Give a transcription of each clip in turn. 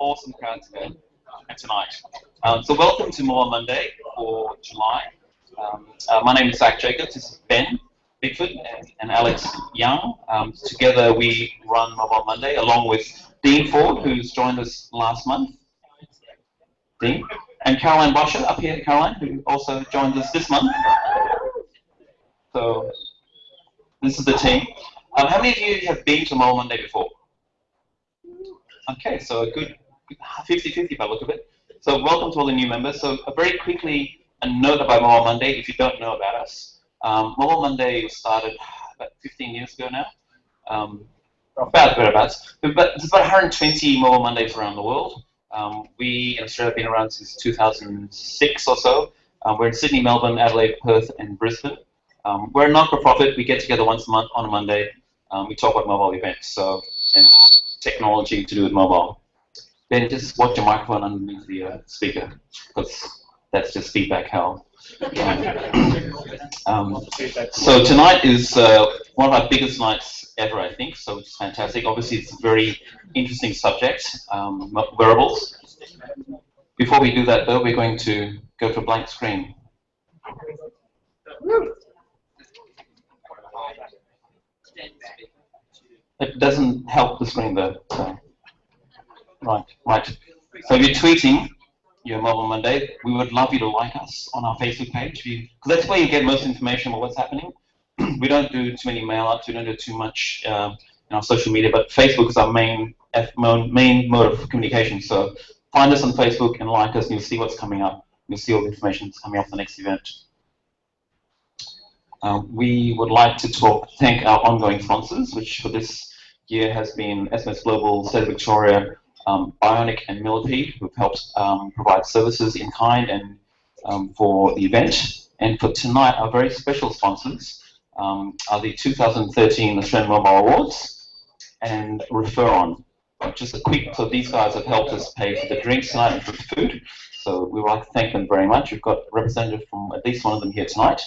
awesome crowd today and tonight. So welcome to Mobile Monday for July. My name is Zach Jacobs. This is Ben Bigford and Alex Young. Together we run Mobile Monday along with Dean Ford, who's joined us last month. Dean. And Caroline Bosher up here, Caroline, who also joined us this month. So this is the team. How many of you have been to Mobile Monday before? Okay, so a good 50-50 by the look of it. So welcome to all the new members. So very quickly, a note about Mobile Monday, if you don't know about us. Mobile Monday started about 15 years ago now. There's about 120 Mobile Mondays around the world. We in Australia have been around since 2006 or so. We're in Sydney, Melbourne, Adelaide, Perth, and Brisbane. We're a not-for-profit. We get together once a month on a Monday. We talk about mobile events and technology to do with mobile. Then just watch your microphone underneath the speaker, because that's just feedback hell. So tonight is one of our biggest nights ever, I think, so it's fantastic. Obviously, it's a very interesting subject, wearables. Before we do that, though, we're going to go to a blank screen. It doesn't help the screen, though. So. Right. So if you're tweeting your Mobile Monday, we would love you to like us on our Facebook page, because that's where you get most information about what's happening. We don't do too many mail-outs, we don't do too much in our social media, but Facebook is our main mode of communication. So find us on Facebook and like us, and you'll see what's coming up. You'll see all the information that's coming up for the next event. We would like to thank our ongoing sponsors, which for this year has been SMS Global, State of Victoria, Bionic, and Millipede, who've helped provide services in kind and for the event. And for tonight, our very special sponsors are the 2013 Australian Mobile Awards and Referon. Just a quick, so these guys have helped us pay for the drinks tonight and for the food. So we would like to thank them very much. We've got a representative from at least one of them here tonight.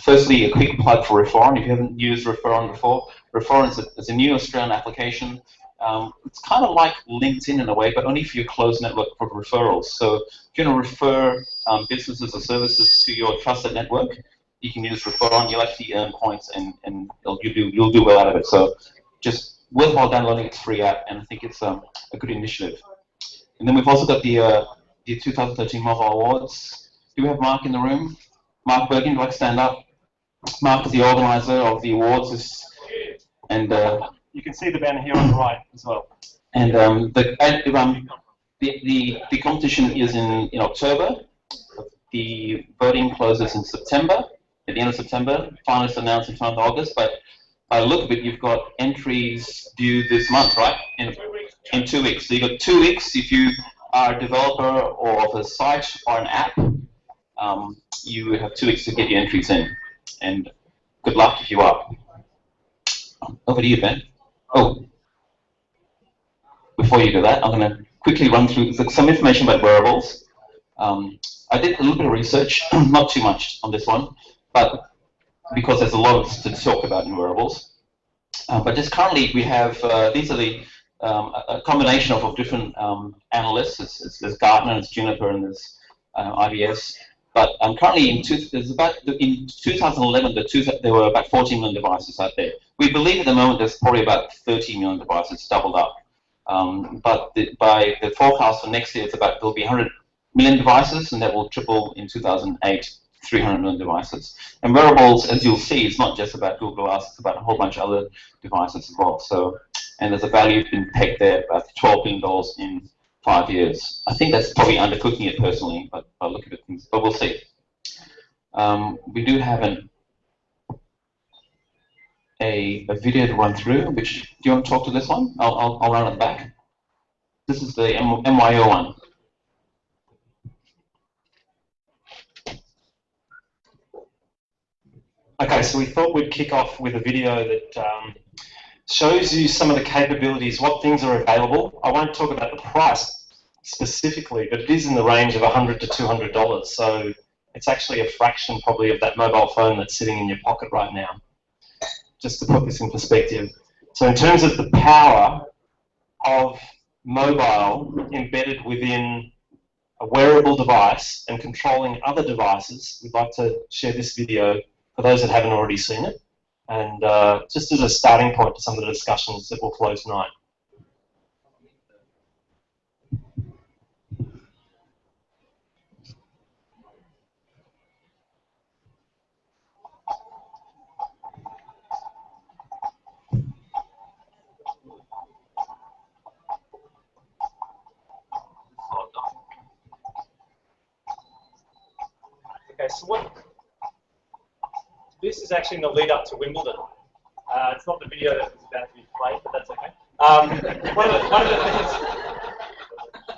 Firstly, a quick plug for Referon. If you haven't used Referon before, Referon is a new Australian application. It's kind of like LinkedIn in a way, but only for your closed network for referrals. So if you want to refer businesses or services to your trusted network, you can use Referon. You'll actually earn points, and you'll do well out of it. So just worthwhile downloading. It's a free app, and I think it's a good initiative. And then we've also got the 2013 Mobile Awards. Do we have Mark in the room? Mark Bergen, would you like to stand up? Mark is the organizer of the awards, and you can see the banner here on the right as well. And the competition is in October. The voting closes in September, at the end of September. Finalists announced in 12th August. But by the look of it, you've got entries due this month, right? In 2 weeks. So you've got 2 weeks. If you are a developer or of a site or an app, you have 2 weeks to get your entries in. And good luck if you are. Over to you, Ben. Oh, before you do that, I'm going to quickly run through some information about wearables. I did a little bit of research, not too much on this one, but because there's a lot to talk about in wearables. But just currently, we have these are a combination of different analysts. There's Gartner, there's Juniper, and there's IBS. But currently, in 2011, there were about 14 million devices out there. We believe at the moment there's probably about 30 million devices, doubled up. But by the forecast for next year, there'll be 100 million devices, and that will triple in 2008, 300 million devices. And wearables, as you'll see, it's not just about Google Glass; it's about a whole bunch of other devices as well. So, and there's a value been pegged there about $12 billion in 5 years. I think that's probably undercooking it personally, but I'll look at it, but we'll see. We do have a video to run through. Do you want to talk to this one? I'll run it back. This is the MYO one. Okay, so we thought we'd kick off with a video that shows you some of the capabilities, what things are available. I won't talk about the price specifically, but it is in the range of $100 to $200. So it's actually a fraction probably of that mobile phone that's sitting in your pocket right now, just to put this in perspective. So in terms of the power of mobile embedded within a wearable device and controlling other devices, we'd like to share this video for those that haven't already seen it, and just as a starting point to some of the discussions that will flow tonight. Okay, so this is actually in the lead up to Wimbledon. It's not the video that was about to be played, but that's okay.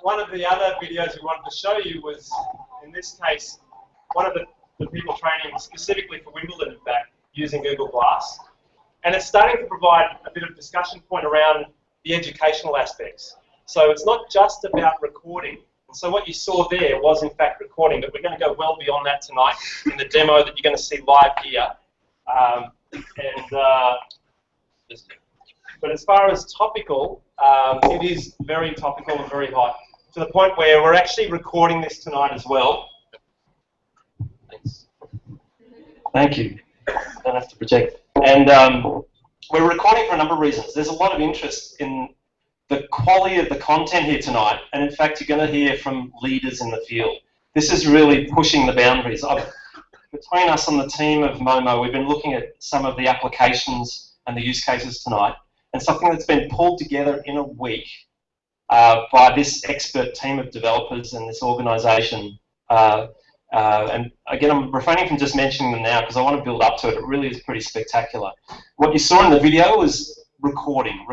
One of the other videos we wanted to show you was, in this case, one of the people training specifically for Wimbledon, in fact, using Google Glass. And it's starting to provide a bit of discussion point around the educational aspects. So it's not just about recording. So what you saw there was in fact recording, but we're going to go well beyond that tonight in the demo that you're going to see live here. But as far as topical, it is very topical and very hot, to the point where we're actually recording this tonight as well. Thanks. Thank you. Don't have to project. And we're recording for a number of reasons. There's a lot of interest in the quality of the content here tonight, and in fact you're going to hear from leaders in the field. This is really pushing the boundaries. Between us on the team of Momo, we've been looking at some of the applications and the use cases tonight, and something that's been pulled together in a week by this expert team of developers and this organisation. And again, I'm refraining from just mentioning them now because I want to build up to it. It really is pretty spectacular. What you saw in the video was recording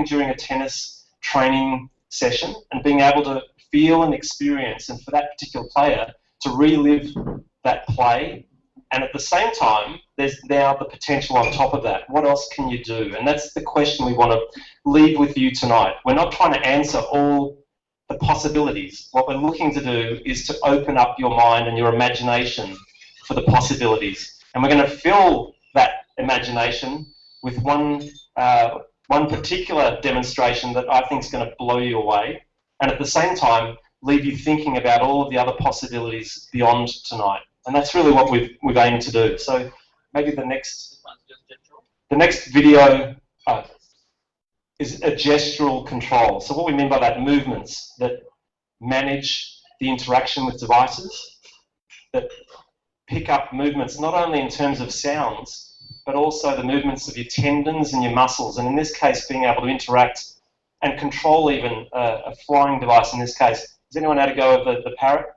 during a tennis training session and being able to feel and experience, and for that particular player to relive that play. And at the same time, there's now the potential on top of that. What else can you do? And that's the question we want to leave with you tonight. We're not trying to answer all the possibilities. What we're looking to do is to open up your mind and your imagination for the possibilities. And we're going to fill that imagination with one particular demonstration that I think is going to blow you away, and at the same time leave you thinking about all of the other possibilities beyond tonight. And that's really what we've aimed to do. So maybe the next video is a gestural control. So what we mean by that, movements that manage the interaction with devices, that pick up movements not only in terms of sounds, but also the movements of your tendons and your muscles, and in this case being able to interact and control even a flying device in this case. Has anyone had a go of the parrot?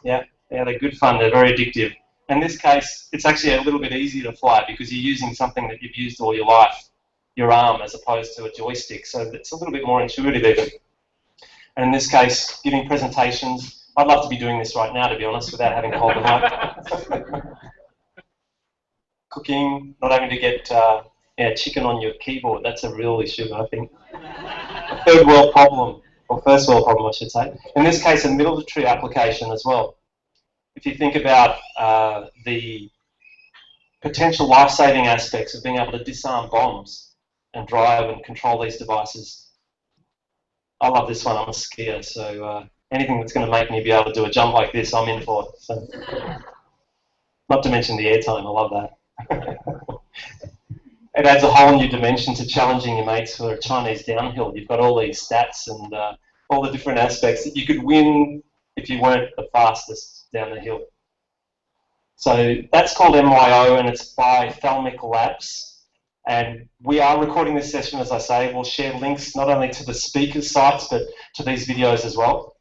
Yeah, they're good fun, they're very addictive. In this case, it's actually a little bit easier to fly because you're using something that you've used all your life, your arm, as opposed to a joystick, so it's a little bit more intuitive even. And in this case, giving presentations, I'd love to be doing this right now, to be honest, without having to hold the mic. Cooking, not having to get chicken on your keyboard, that's a real issue, I think. Third world problem, or first world problem, I should say. In this case, a military application as well. If you think about the potential life-saving aspects of being able to disarm bombs and drive and control these devices. I love this one, I'm a skier, so anything that's going to make me be able to do a jump like this, I'm in for it. So. Not to mention the airtime, I love that. It adds a whole new dimension to challenging your mates for a Chinese downhill. You've got all these stats and all the different aspects that you could win if you weren't the fastest down the hill. So that's called MYO, and it's by Thalmic Labs. And we are recording this session, as I say. We'll share links not only to the speakers' sites, but to these videos as well.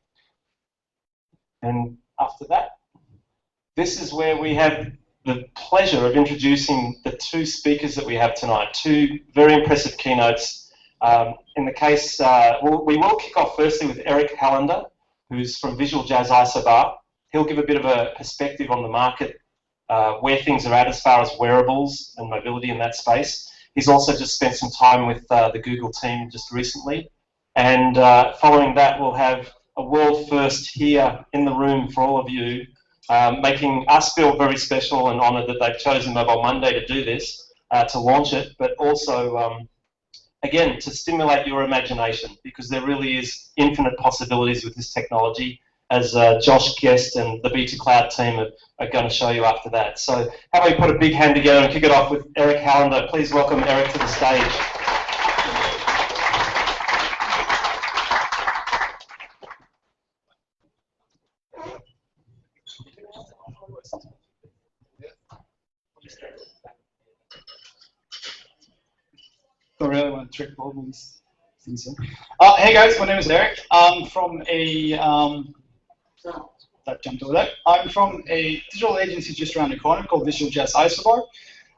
And after that, this is where we have the pleasure of introducing the two speakers that we have tonight, two very impressive keynotes. In the case, we will kick off firstly with Eric Hallander, who's from Visual Jazz Isobar. He'll give a bit of a perspective on the market, where things are at as far as wearables and mobility in that space. He's also just spent some time with the Google team just recently. And following that, we'll have a world first here in the room for all of you, making us feel very special and honoured that they've chosen Mobile Monday to do this, to launch it, but also again, to stimulate your imagination, because there really is infinite possibilities with this technology, as Josh Guest and the B2Cloud team are going to show you after that. So how about we put a big hand together and kick it off with Eric Hallander. Please welcome Eric to the stage. Don't really want to trick all these things. Hey guys, my name is Eric. I'm from a that jumped over there. I'm from a digital agency just around the corner called Digital Jazz Isobar.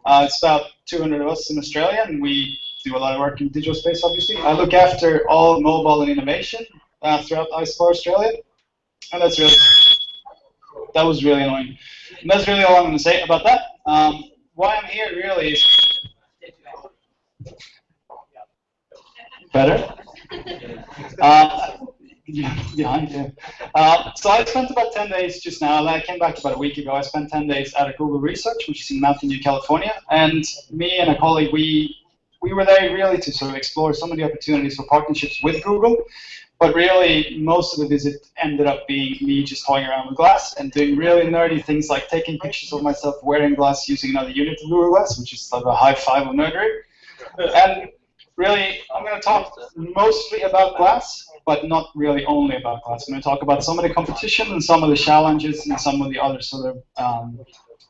It's about 200 of us in Australia, and we do a lot of work in the digital space. Obviously, I look after all mobile and innovation throughout Isobar Australia, and that was really annoying. And that's really all I'm going to say about that. Why I'm here really is. Better? So I spent about 10 days just now. I came back about a week ago. I spent 10 days at Google Research, which is in Mountain View, California. And me and a colleague, we were there really to sort of explore some of the opportunities for partnerships with Google. But really, most of the visit ended up being me just toying around with glass and doing really nerdy things like taking pictures of myself wearing glass using another unit of Google Glass, which is like a high five of nerdery. And really, I'm going to talk mostly about glass, but not really only about glass. I'm going to talk about some of the competition and some of the challenges and some of the other sort of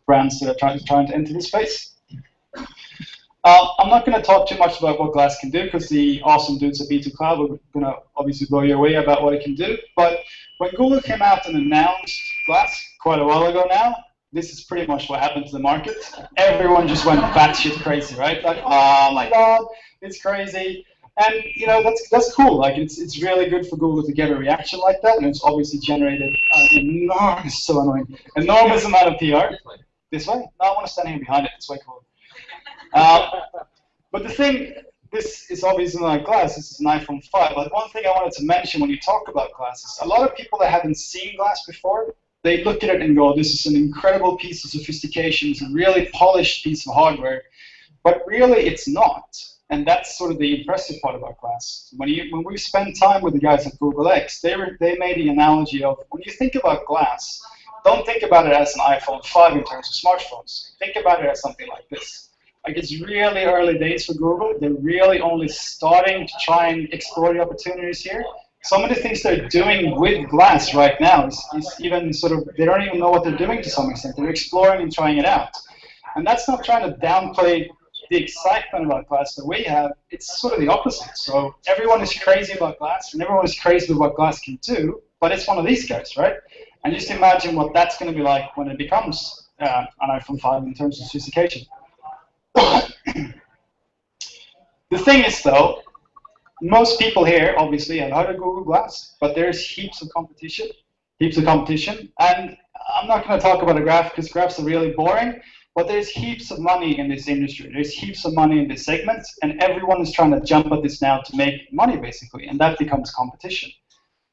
brands that are trying to enter this space. I'm not going to talk too much about what glass can do, because the awesome dudes at B2Cloud are going to obviously blow you away about what it can do. But when Google came out and announced glass quite a while ago now, this is pretty much what happened to the market. Everyone just went batshit crazy, right? Like, oh my god, it's crazy. And you know, that's cool. Like, it's really good for Google to get a reaction like that, and it's obviously generated an enormous, so annoying, enormous amount of PR. This way? No, I want to stand here behind it. It's way cool. But the thing, this is obviously not glass. This is an iPhone 5. But one thing I wanted to mention when you talk about glass is a lot of people that haven't seen glass before, they look at it and go, this is an incredible piece of sophistication. It's a really polished piece of hardware. But really, it's not. And that's sort of the impressive part about glass. When we spend time with the guys at Google X, they made the analogy of, when you think about glass, don't think about it as an iPhone 5 in terms of smartphones. Think about it as something like this. Like, it's really early days for Google. They're really only starting to try and explore the opportunities here. Some of the things they're doing with glass right now is even sort of, they don't even know what they're doing to some extent. They're exploring and trying it out. And that's not trying to downplay the excitement about glass that we have. It's sort of the opposite. So everyone is crazy about glass, and everyone is crazy about what glass can do, but it's one of these guys, right? And just imagine what that's going to be like when it becomes an iPhone 5 in terms of sophistication. The thing is, though, most people here obviously have heard of Google Glass, but there's heaps of competition, and I'm not going to talk about a graph because graphs are really boring, but there's heaps of money in this industry. There's heaps of money in this segment, and everyone is trying to jump at this now to make money, basically, and that becomes competition.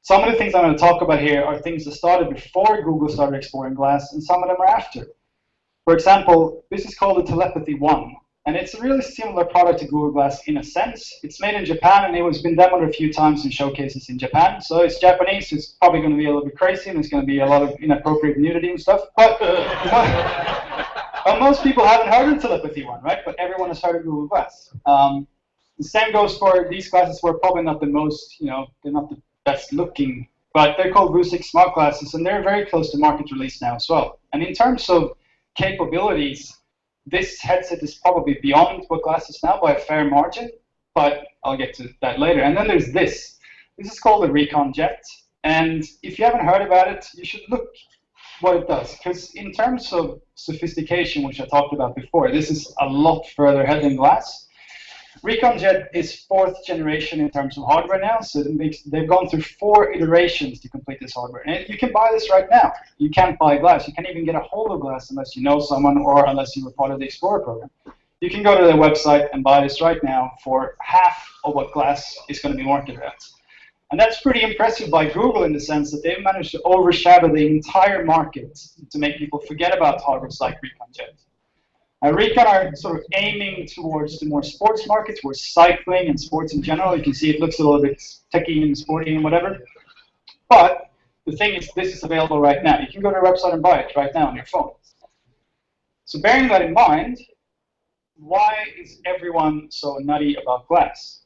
Some of the things I'm going to talk about here are things that started before Google started exploring glass, and some of them are after. For example, this is called the Telepathy One, and it's a really similar product to Google Glass in a sense. It's made in Japan, and it has been demoed a few times in showcases in Japan. So it's Japanese, so it's probably going to be a little bit crazy, and there's going to be a lot of inappropriate nudity and stuff. But most people haven't heard of Telepathy One, right? But everyone has heard of Google Glass. The same goes for these glasses. We're probably not the most, they're not the best looking, but they're called Vuzix smart glasses, and they're very close to market release now as well. And in terms of capabilities, this headset is probably beyond what glass is now by a fair margin, but I'll get to that later. And then there's this. This is called the Recon Jet, and if you haven't heard about it, you should look what it does, because in terms of sophistication, which I talked about before, this is a lot further ahead than glass. Recon Jet is 4th generation in terms of hardware now, so they've gone through 4 iterations to complete this hardware. And you can buy this right now. You can't buy glass. You can't even get a hold of glass unless you know someone or unless you were part of the Explorer program. You can go to their website and buy this right now for half of what glass is going to be marketed at. And that's pretty impressive by Google in the sense that they've managed to overshadow the entire market to make people forget about hardware like Recon Jet. Recon are sort of aiming towards the more sports market, towards cycling and sports in general. You can see it looks a little bit techy and sporty and whatever. But the thing is, this is available right now. You can go to their website and buy it right now on your phone. So bearing that in mind, why is everyone so nutty about glass?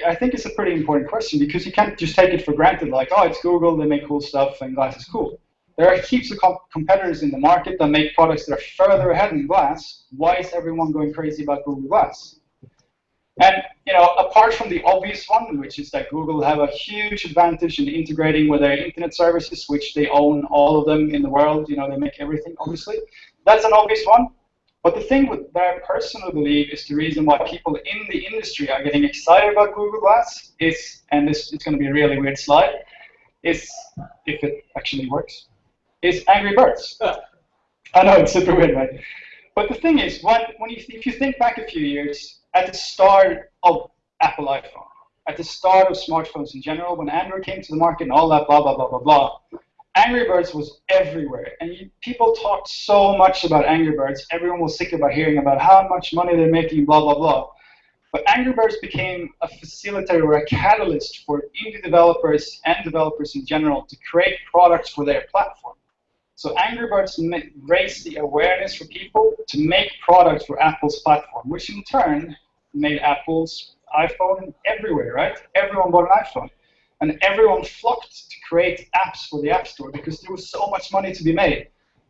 I think it's a pretty important question, because you can't just take it for granted, like, oh, it's Google, they make cool stuff, and glass is cool. There are heaps of competitors in the market that make products that are further ahead in glass. Why is everyone going crazy about Google Glass? And apart from the obvious one, which is that Google have a huge advantage in integrating with their internet services, which they own all of them in the world. They make everything, obviously. That's an obvious one. But the thing that I personally believe is the reason why people in the industry are getting excited about Google Glass is, and it's going to be a really weird slide, is, if it actually works, is Angry Birds. I know, it's super weird, right? But the thing is, if you think back a few years, at the start of Apple iPhone, at the start of smartphones in general, when Android came to the market and all that blah, blah, blah, blah, blah, Angry Birds was everywhere. And people talked so much about Angry Birds, everyone was sick about hearing about how much money they're making, blah, blah, blah. But Angry Birds became a facilitator or a catalyst for indie developers and developers in general to create products for their platform. So Angry Birds raised the awareness for people to make products for Apple's platform, which in turn made Apple's iPhone everywhere, right? Everyone bought an iPhone. And everyone flocked to create apps for the App Store because there was so much money to be made.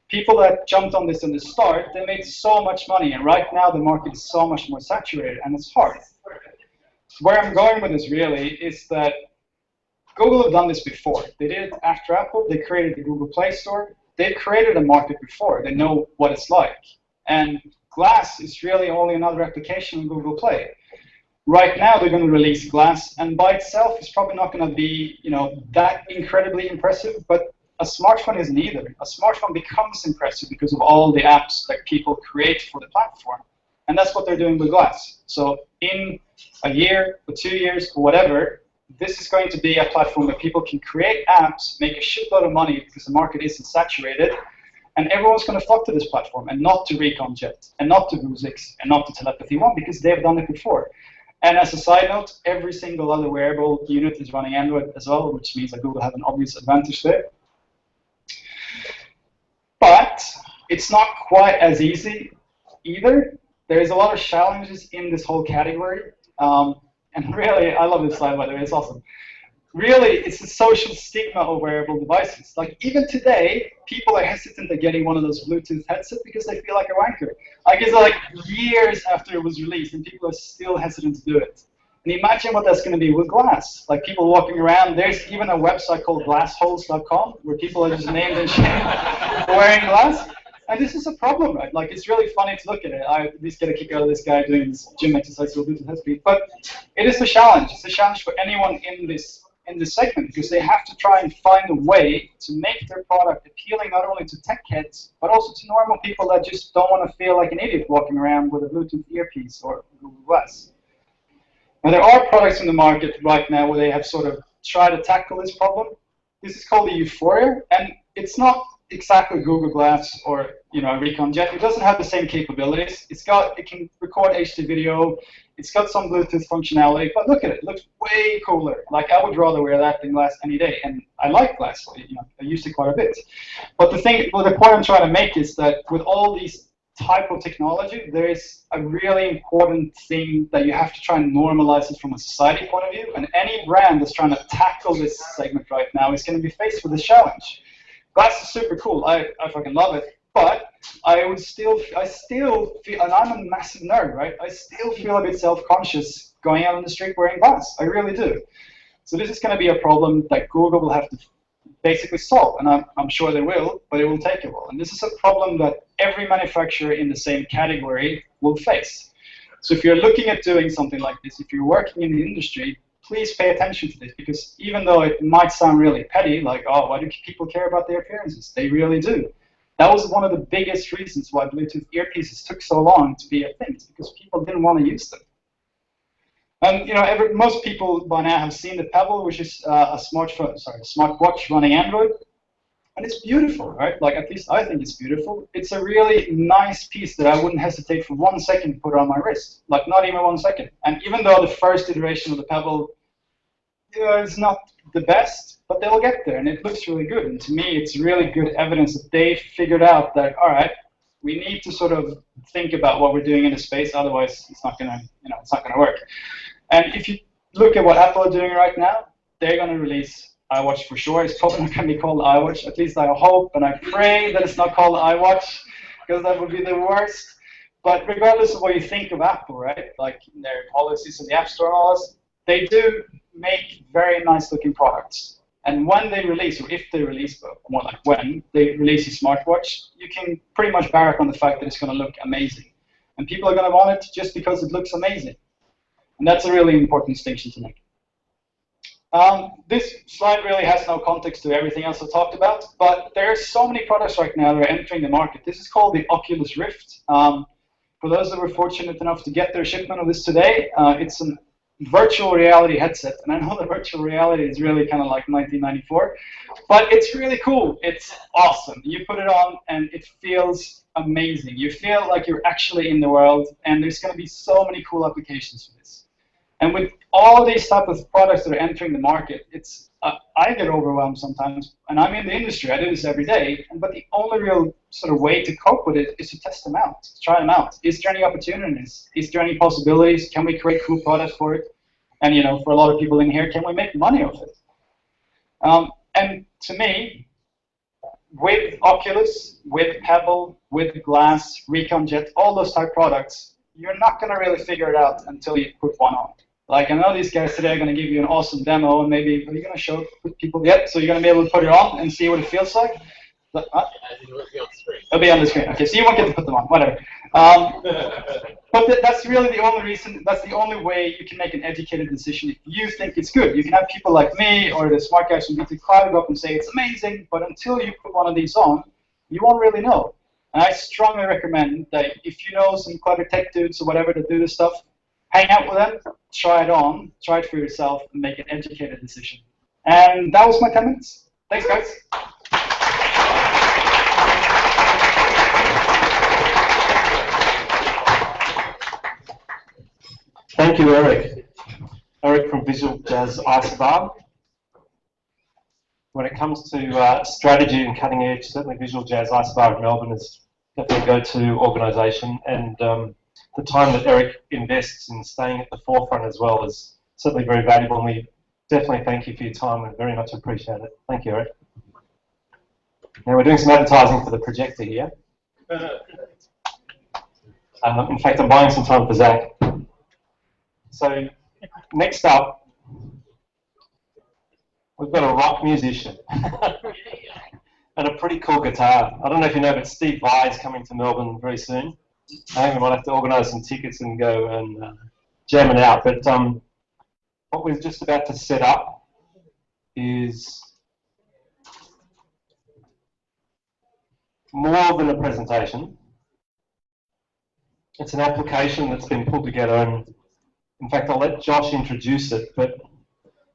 People that jumped on this in the start, they made so much money. And right now the market is so much more saturated, and it's hard. So where I'm going with this really is that Google have done this before. They did it after Apple. They created the Google Play Store. They've created a market before. They know what it's like. And Glass is really only another application on Google Play. Right now, they're going to release Glass, and by itself, it's probably not going to be, that incredibly impressive. But a smartphone isn't either. A smartphone becomes impressive because of all the apps that people create for the platform, and that's what they're doing with Glass. So, in a year or 2 years or whatever, this is going to be a platform where people can create apps, make a shitload of money because the market isn't saturated, and everyone's going to flock to this platform, and not to ReconJet, and not to Vuzix, and not to Telepathy One, because they've done it before. And as a side note, every single other wearable unit is running Android as well, which means that Google have an obvious advantage there. But it's not quite as easy either. There is a lot of challenges in this whole category. And really, I love this slide, by the way, it's awesome. Really, it's the social stigma of wearable devices. Like, even today, people are hesitant at getting one of those Bluetooth headsets because they feel like a wanker. Like, it's like years after it was released, and people are still hesitant to do it. And imagine what that's going to be with Glass. Like, people walking around, there's even a website called glassholes.com where people are just named and shamed for wearing Glass. And this is a problem, right? Like, it's really funny to look at it. I at least get a kick out of this guy doing this gym exercise with Bluetooth headset. But it is a challenge. It's a challenge for anyone in this segment, because they have to try and find a way to make their product appealing not only to tech heads, but also to normal people that just don't want to feel like an idiot walking around with a Bluetooth earpiece or Google Glass. Now, there are products in the market right now where they have sort of tried to tackle this problem. This is called the Euphoria, and it's not exactly Google Glass or ReconJet. It doesn't have the same capabilities. It can record HD video. It's got some Bluetooth functionality, but look at it. It looks way cooler. Like, I would rather wear that than Glass any day, and I like Glass. I use it quite a bit. But the point I'm trying to make is that with all these type of technology, there is a really important thing that you have to try and normalize it from a society point of view. And any brand that's trying to tackle this segment right now is going to be faced with this challenge. Glass is super cool. I fucking love it. But I still feel, and I'm a massive nerd, right? I still feel a bit self-conscious going out on the street wearing Glass. I really do. So this is going to be a problem that Google will have to basically solve, and I'm sure they will, but it will take a while. And this is a problem that every manufacturer in the same category will face. So if you're looking at doing something like this, if you're working in the industry, please pay attention to this, because even though it might sound really petty, like, oh, why do people care about their appearances? They really do. That was one of the biggest reasons why Bluetooth earpieces took so long to be a thing, because people didn't want to use them. And most people by now have seen the Pebble, which is a smartwatch running Android. And it's beautiful, right? Like, at least I think it's beautiful. It's a really nice piece that I wouldn't hesitate for 1 second to put on my wrist. Like, not even 1 second. And even though the first iteration of the Pebble, is not the best, but they'll get there, and it looks really good. And to me, it's really good evidence that they figured out that, all right, we need to sort of think about what we're doing in the space, otherwise it's not gonna, it's not gonna work. And if you look at what Apple are doing right now, they're gonna release iWatch for sure. It's probably not gonna be called iWatch. At least I hope and I pray that it's not called iWatch, because that would be the worst. But regardless of what you think of Apple, right, like their policies in the App Store and all this, they do make very nice looking products. And when they release, or if they release, but more like when they release a smartwatch, you can pretty much barrack on the fact that it's going to look amazing. And people are going to want it just because it looks amazing. And that's a really important distinction to make. This slide really has no context to everything else I talked about, but there are so many products right now that are entering the market. This is called the Oculus Rift. For those that were fortunate enough to get their shipment of this today, it's an virtual reality headset, and I know the virtual reality is really kind of like 1994, but it's really cool. It's awesome. You put it on and it feels amazing. You feel like you're actually in the world, and there's going to be so many cool applications for this. And with all these type of products that are entering the market, it's I get overwhelmed sometimes, and I'm in the industry. I do this every day, but the only real sort of way to cope with it is to test them out, to try them out. Is there any opportunities? Is there any possibilities? Can we create cool products for it? And for a lot of people in here, can we make money off it? And to me, with Oculus, with Pebble, with Glass, Recon Jet, all those type products, you're not going to really figure it out until you put one on. Like, I know these guys today are going to give you an awesome demo, and maybe, are you going to show it with people yet? So you're going to be able to put it on and see what it feels like? It'll be on the screen. Okay, so you won't get to put them on, whatever. But that's really the only reason, that's the only way you can make an educated decision if you think it's good. You can have people like me or the smart guys from BT Cloud go up and say it's amazing, but until you put one of these on, you won't really know. And I strongly recommend that if you know some clever tech dudes or whatever that do this stuff, hang out with them, try it on, try it for yourself, and make an educated decision. And that was my 10 minutes. Thanks, guys. Thank you, Eric. Eric from Visual Jazz Isobar. When it comes to strategy and cutting edge, certainly Visual Jazz Isobar in Melbourne is definitely a go-to organisation, and the time that Eric invests in staying at the forefront as well is certainly very valuable, and we definitely thank you for your time and very much appreciate it. Thank you, Eric. Now we're doing some advertising for the projector here. In fact, I'm buying some time for Zach. So next up, we've got a rock musician and a pretty cool guitar. I don't know if you know, but Steve Vai is coming to Melbourne very soon. I think we might have to organise some tickets and go and jam it out. But what we're just about to set up is more than a presentation. It's an application that's been pulled together, and in fact, I'll let Josh introduce it, but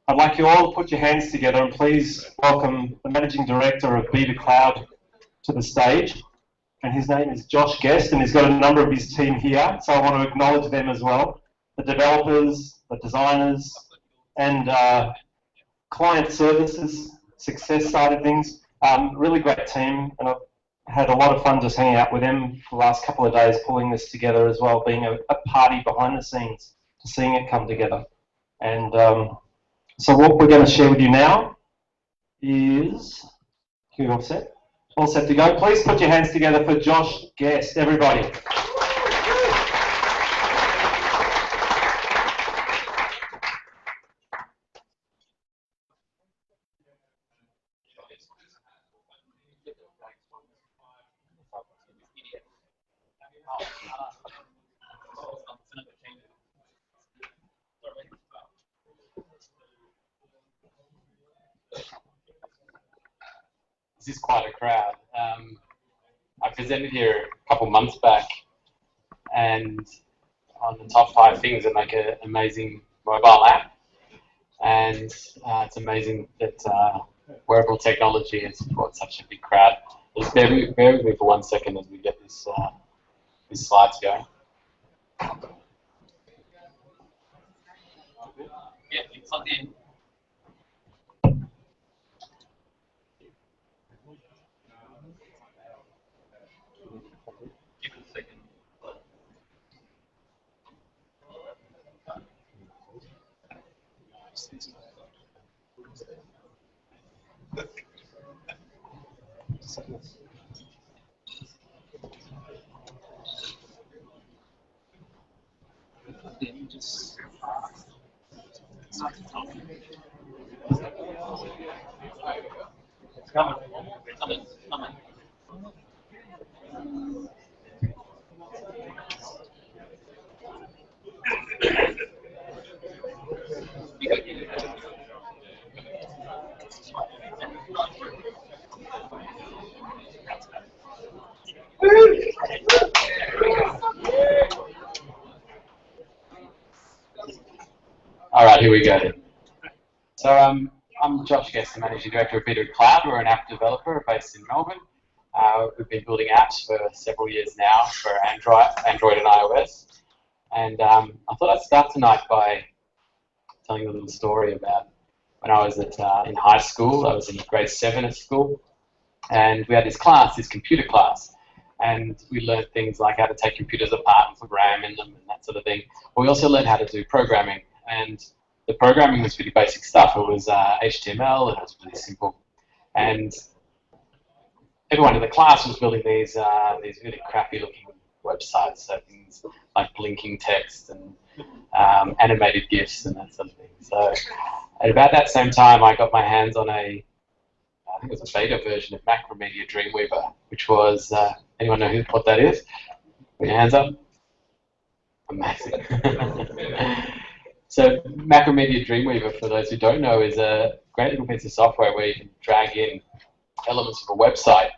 I'd like you all to put your hands together and please welcome the Managing Director of Beta Cloud to the stage. And his name is Josh Guest, and he's got a number of his team here, so I want to acknowledge them as well. The developers, the designers, and client services, success side of things. Really great team, and I've had a lot of fun just hanging out with them for the last couple of days, pulling this together as well, being a party behind the scenes to seeing it come together. And so what we're going to share with you now is, are you all set? All set to go. Please put your hands together for Josh Guest, everybody. This is quite a crowd. I presented here a couple months back, and on the top 5 things that make an amazing mobile app, and it's amazing that wearable technology has brought such a big crowd. Just bear with me for 1 second as we get this these slides going. Yeah, it's on in. Give it a second. It's coming. Coming. All right, here we go. So I'm Josh Guest, the Managing Director of Bidder Cloud. We're an app developer based in Melbourne. We've been building apps for several years now for Android and iOS. And I thought I'd start tonight by telling a little story about when I was in high school. I was in grade 7 at school, and we had this class, this computer class, and we learned things like how to take computers apart and put RAM in them and that sort of thing. But we also learned how to do programming, and the programming was pretty basic stuff. It was HTML, and it was really simple. And everyone in the class was building these really crappy-looking websites, so things like blinking text and animated GIFs and that sort of thing. So at about that same time, I got my hands on I think it was a beta version of Macromedia Dreamweaver, which was, anyone know what that is? Put your hands up. Amazing. So Macromedia Dreamweaver, for those who don't know, is a great little piece of software where you can drag in elements of a website,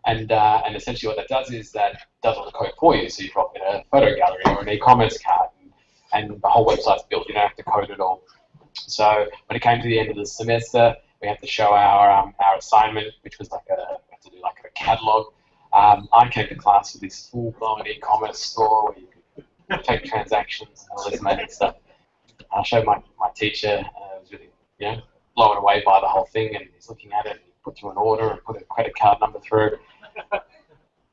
and essentially what that does is that does all the code for you. So you drop in a photo gallery or an e-commerce cart, and the whole website's built. You don't have to code it all. So when it came to the end of the semester, we had to show our assignment, which was like we had to do like a catalog. I came to class with this full-blown e-commerce store where you could take transactions and all this amazing stuff. I showed my teacher. I was really blown away by the whole thing, and he's looking at it. And he put through an order and put a credit card number through,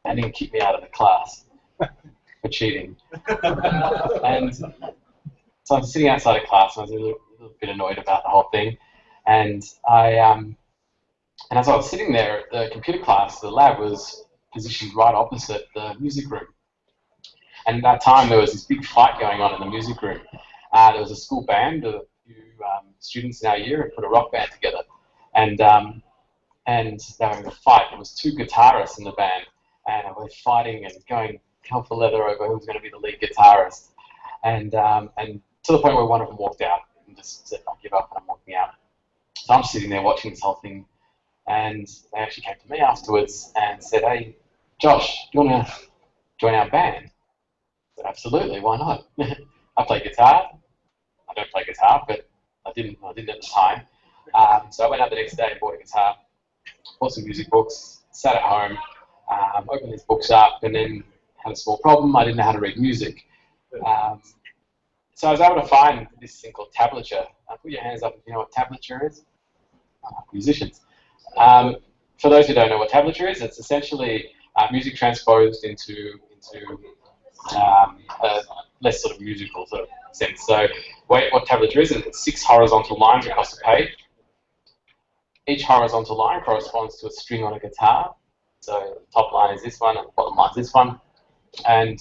and he kicked me out of the class for cheating. And so I was sitting outside of class, and I was a little bit annoyed about the whole thing. And and as I was sitting there at the computer class, the lab was positioned right opposite the music room. And at that time, there was this big fight going on in the music room. There was a school band, a few students in our year had put a rock band together, and they were having a fight. There was 2 guitarists in the band, and they were fighting and going hell for leather over who was going to be the lead guitarist, and to the point where one of them walked out and just said, "I give up and I'm walking out." So I'm sitting there watching this whole thing, and they actually came to me afterwards and said, "Hey, Josh, do you want to join our band?" I said, "Absolutely, why not?" I play guitar. I don't play guitar, but I didn't at the time. So I went out the next day and bought a guitar, bought some music books, sat at home, opened these books up, and then had a small problem. I didn't know how to read music. So I was able to find this thing called tablature. Put your hands up if you know what tablature is. Musicians. For those who don't know what tablature is, it's essentially music transposed into a less sort of musical sort of sense. So what tablature is, it's 6 horizontal lines across the page. Each horizontal line corresponds to a string on a guitar. So the top line is this one, and the bottom line is this one. And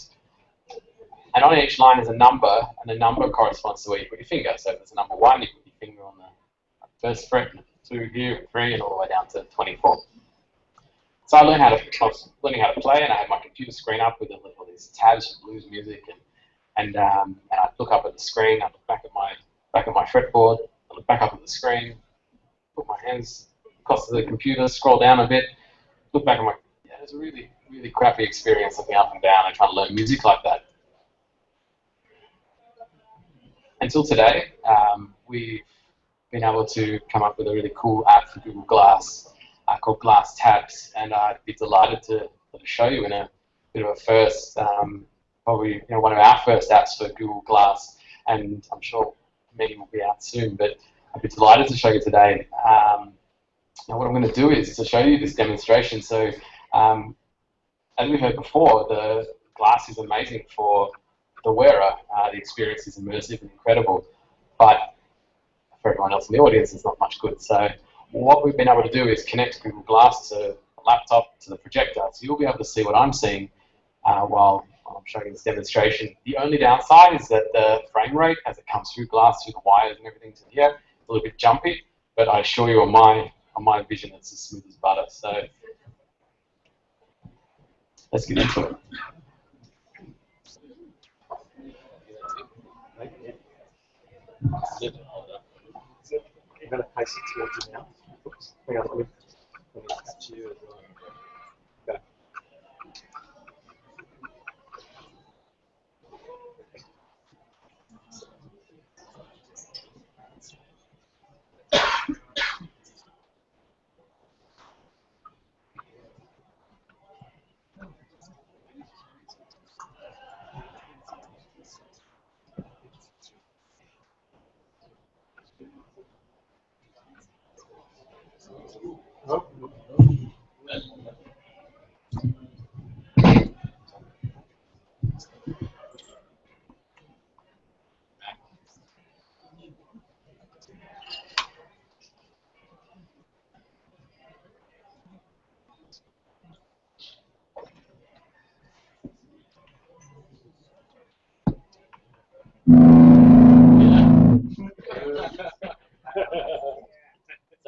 on each line is a number, and the number corresponds to where you put your finger. So if it's a number 1, you put your finger on the first fret, 2 here, 3, and all the way down to 24. So I was learning how to play, and I had my computer screen up with all these tabs for blues music, and I'd look up at the screen, I'd look back at my fretboard, I'd look back up at the screen, put my hands across the computer, scroll down a bit, look back at my. Yeah, it was a really, really crappy experience looking up and down and trying to learn music like that. Until today, we've been able to come up with a really cool app for Google Glass called Glass Tabs, and I'd be delighted to show you in a bit of a first, probably one of our first apps for Google Glass, and I'm sure many will be out soon, but I'd be delighted to show you today. Now what I'm going to do is to show you this demonstration. So as we heard before, the glass is amazing for the wearer. The experience is immersive and incredible, but for everyone else in the audience, it's not much good. So what we've been able to do is connect Google Glass to the laptop, to the projector, so you'll be able to see what I'm seeing while I'm showing you this demonstration. The only downside is that the frame rate, as it comes through glass, through the wires and everything to here, is a little bit jumpy, but I assure you on my vision, it's as smooth as butter. So let's get into it. I'm going to face it towards you now. Oops. Hang on, let me catch you as well. Okay.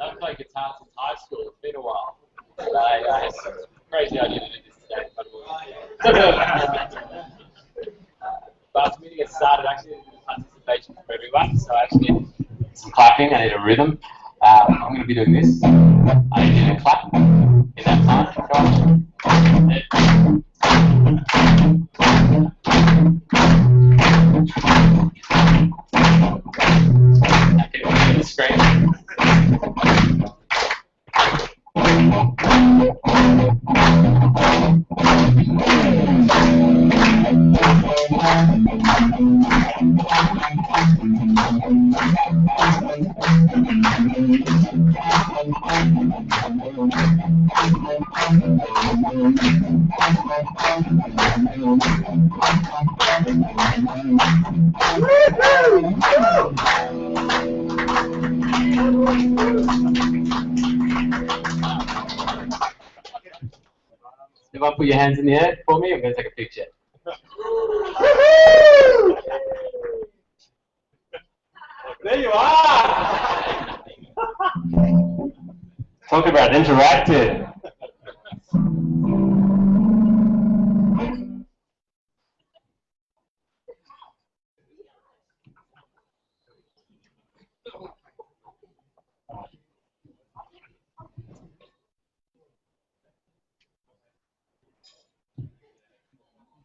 I've played guitar since high school. It's been a while. It's a crazy idea to do this today. But for me to get started, actually, I need participation for everyone. So I actually need some clapping. I need a rhythm. I'm going to be doing this. I need you to clap in that time. Go on. Okay, we'll go to the screen. Everyone put your hands in the air for me. I'm going to take a picture. There you are! Talk about interactive.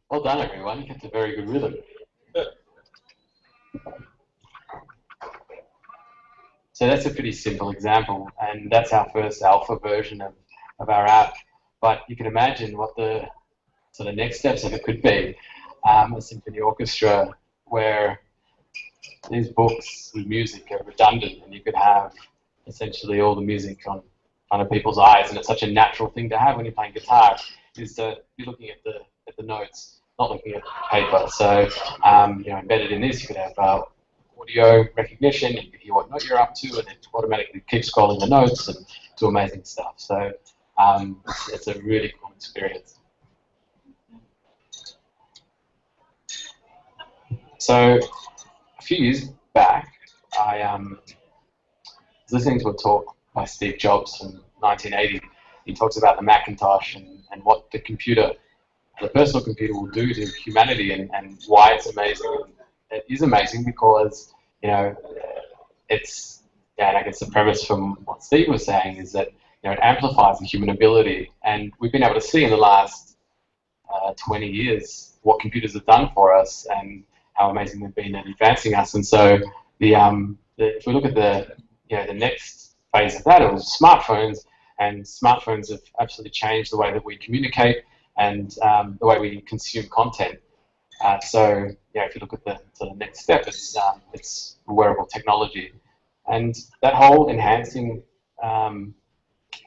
Well done, everyone. You kept a very good rhythm. So that's a pretty simple example, and that's our first alpha version of our app. But you can imagine what the next steps of it could be. A symphony orchestra where these books with music are redundant, and you could have essentially all the music on front of people's eyes, and it's such a natural thing to have when you're playing guitar, is to be looking at the notes, not looking at paper. So embedded in this, you could have audio recognition, you can hear what note you're up to, and then automatically keep scrolling the notes and do amazing stuff. So it's a really cool experience. So a few years back, I was listening to a talk by Steve Jobs from 1980. He talks about the Macintosh and what the computer, the personal computer, will do to humanity, and why it's amazing. It is amazing because, it's, and I guess the premise from what Steve was saying is that, it amplifies the human ability. And we've been able to see in the last 20 years what computers have done for us and how amazing they've been at advancing us. And so if we look at the the next phase of that, it was smartphones, and smartphones have absolutely changed the way that we communicate and the way we consume content. So if you look at the next step, it's wearable technology, and that whole enhancing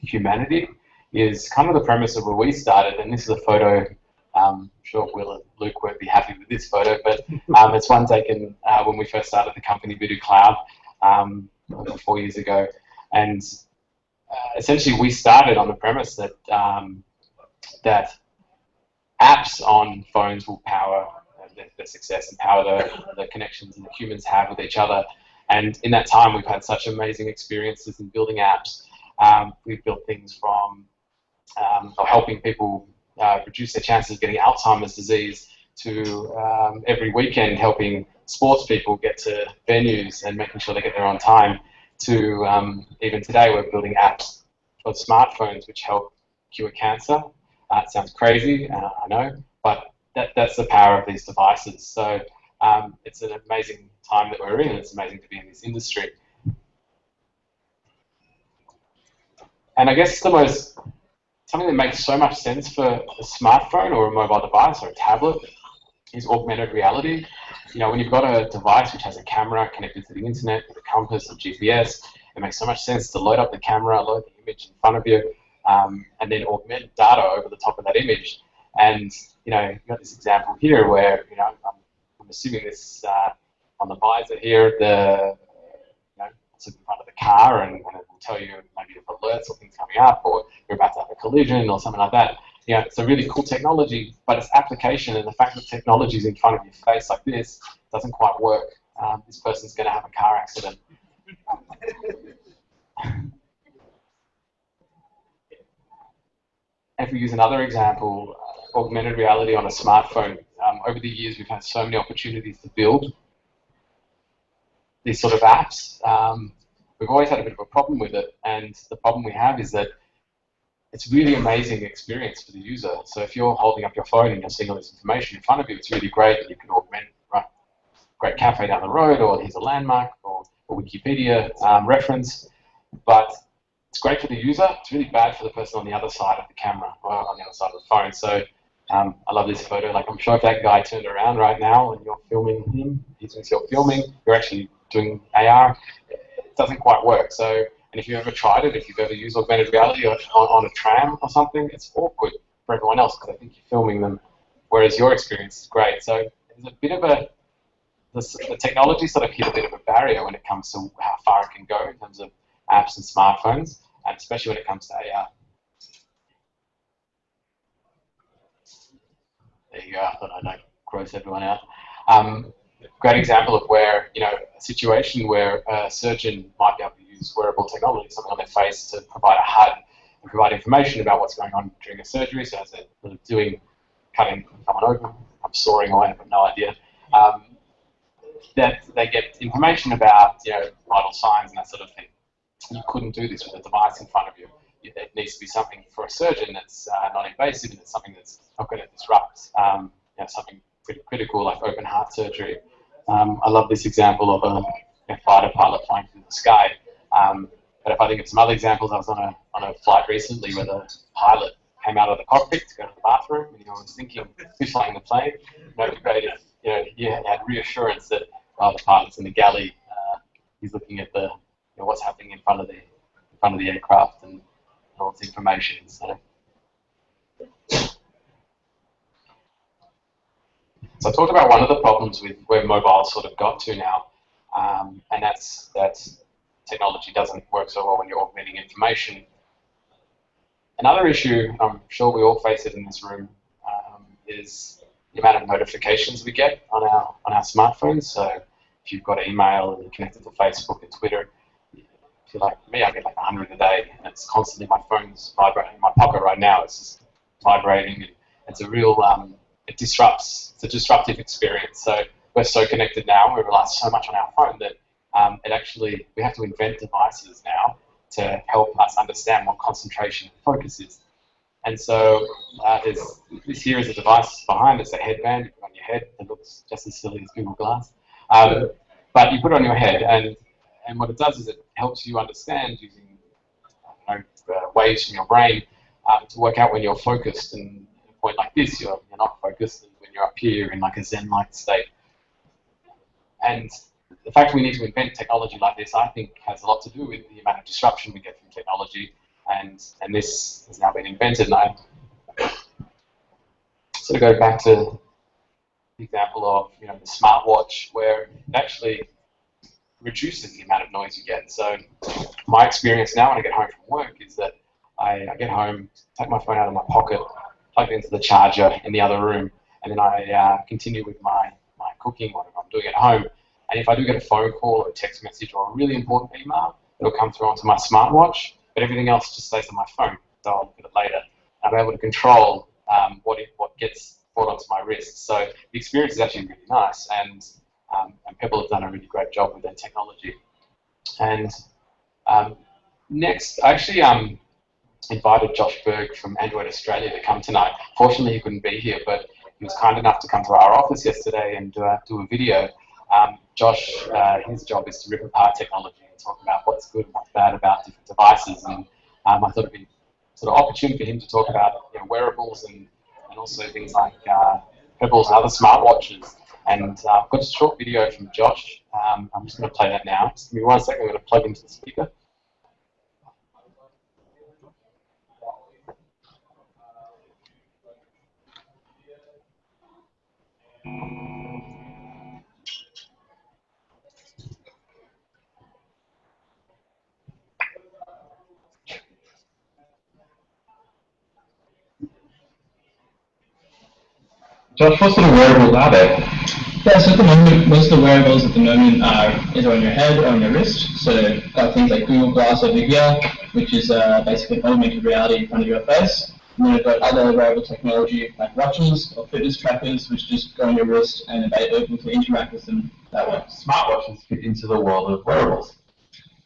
humanity is kind of the premise of where we started. And this is a photo. I'm sure Will and Luke won't be happy with this photo, but it's one taken when we first started the company Bidoo Cloud 4 years ago, and essentially we started on the premise that that apps on phones will power the success and power the connections that humans have with each other. And in that time, we've had such amazing experiences in building apps. We've built things from helping people reduce their chances of getting Alzheimer's disease to every weekend helping sports people get to venues and making sure they get there on time, to even today we're building apps for smartphones which help cure cancer. It sounds crazy, I know, but that's the power of these devices. So it's an amazing time that we're in, and it's amazing to be in this industry. And I guess something that makes so much sense for a smartphone or a mobile device or a tablet is augmented reality. When you've got a device which has a camera connected to the internet with a compass or GPS, it makes so much sense to load up the camera, load the image in front of you, and then augment data over the top of that image. And you've got this example here where I'm assuming this on the visor here, it's in front of the car, and it will tell you maybe of alerts or things coming up, or you're about to have a collision or something like that. It's a really cool technology, but its application and the fact that technology is in front of your face like this doesn't quite work. This person's going to have a car accident. If we use another example, augmented reality on a smartphone. Over the years, we've had so many opportunities to build these sort of apps. We've always had a bit of a problem with it, and the problem we have is that it's really amazing experience for the user. So if you're holding up your phone and you're seeing all this information in front of you, it's really great that you can augment, right, great cafe down the road, or here's a landmark, or Wikipedia reference, but it's great for the user. It's really bad for the person on the other side of the camera or on the other side of the phone. So I love this photo. Like, I'm sure if that guy turned around right now and you're filming him, he thinks you're filming, you're actually doing AR, it doesn't quite work. So, and if you've ever tried it, if you've ever used augmented reality on a tram or something, it's awkward for everyone else because I think you're filming them, whereas your experience is great. So there's a bit of the technology sort of hit a bit of a barrier when it comes to how far it can go in terms of apps and smartphones, and especially when it comes to AR. There you go. I thought I don't gross everyone out. Great example of where, a situation where a surgeon might be able to use wearable technology, something on their face, to provide a HUD and provide information about what's going on during a surgery. So as they're cutting someone open, I'm sawing away, I've got no idea. That they get information about, vital signs and that sort of thing. You couldn't do this with a device in front of you. It needs to be something for a surgeon that's non-invasive, and it's something that's not going to disrupt something pretty critical like open heart surgery. I love this example of a fighter pilot flying through the sky. But if I think of some other examples, I was on a flight recently where the pilot came out of the cockpit to go to the bathroom, and I was thinking, who's flying the plane? It'd be great if you had reassurance that the pilot's in the galley, he's looking at what's happening in front of the aircraft and all this information. So I talked about one of the problems with where mobile sort of got to now, and that's that technology doesn't work so well when you're augmenting information. Another issue, I'm sure we all face it in this room, is the amount of notifications we get on our smartphones. So if you've got an email and you're connected to Facebook and Twitter, if you're like me, I get like 100 a day, and it's constantly, my phone's vibrating in my pocket right now. It's just vibrating, and it's a real, it's a disruptive experience. So we're so connected now, we rely so much on our phone that we have to invent devices now to help us understand what concentration and focus is. And so this here is a device behind. It's a headband you put on your head. It looks just as silly as Google Glass. But you put it on your head, and what it does is it helps you understand using waves from your brain to work out when you're focused. And at a point like this, you're not focused, and when you're up here, you're in like a Zen-like state. And the fact we need to invent technology like this, I think, has a lot to do with the amount of disruption we get from technology, and this has now been invented. And I sort of go back to the example of the smartwatch, where it actually reduces the amount of noise you get. So my experience now when I get home from work is that I get home, take my phone out of my pocket, plug it into the charger in the other room, and then I continue with my cooking, whatever I'm doing at home. And if I do get a phone call or a text message or a really important email, it'll come through onto my smartwatch, but everything else just stays on my phone, so I'll look at it later. I'm able to control what gets brought onto my wrist. So the experience is actually really nice, and Pebble have done a really great job with their technology. And next, I actually invited Josh Berg from Android Australia to come tonight. Fortunately, he couldn't be here, but he was kind enough to come to our office yesterday and do a video. Josh, his job is to rip apart technology and talk about what's good and what's bad about different devices. And I thought it'd be sort of opportune for him to talk about wearables and also things like Pebbles and other smartwatches. And I've got a short video from Josh. I'm just going to play that now. Just give me 1 second. I'm going to plug into the speaker. Josh, what sort of wearables are there? Yeah, so at the moment, most of the wearables at the moment are either on your head or on your wrist. So got things like Google Glass over here, which is basically augmented reality in front of your face. And then we've got other wearable technology like watches or fitness trackers, which just go on your wrist and are able to interact with them that way. Smartwatches fit into the world of wearables.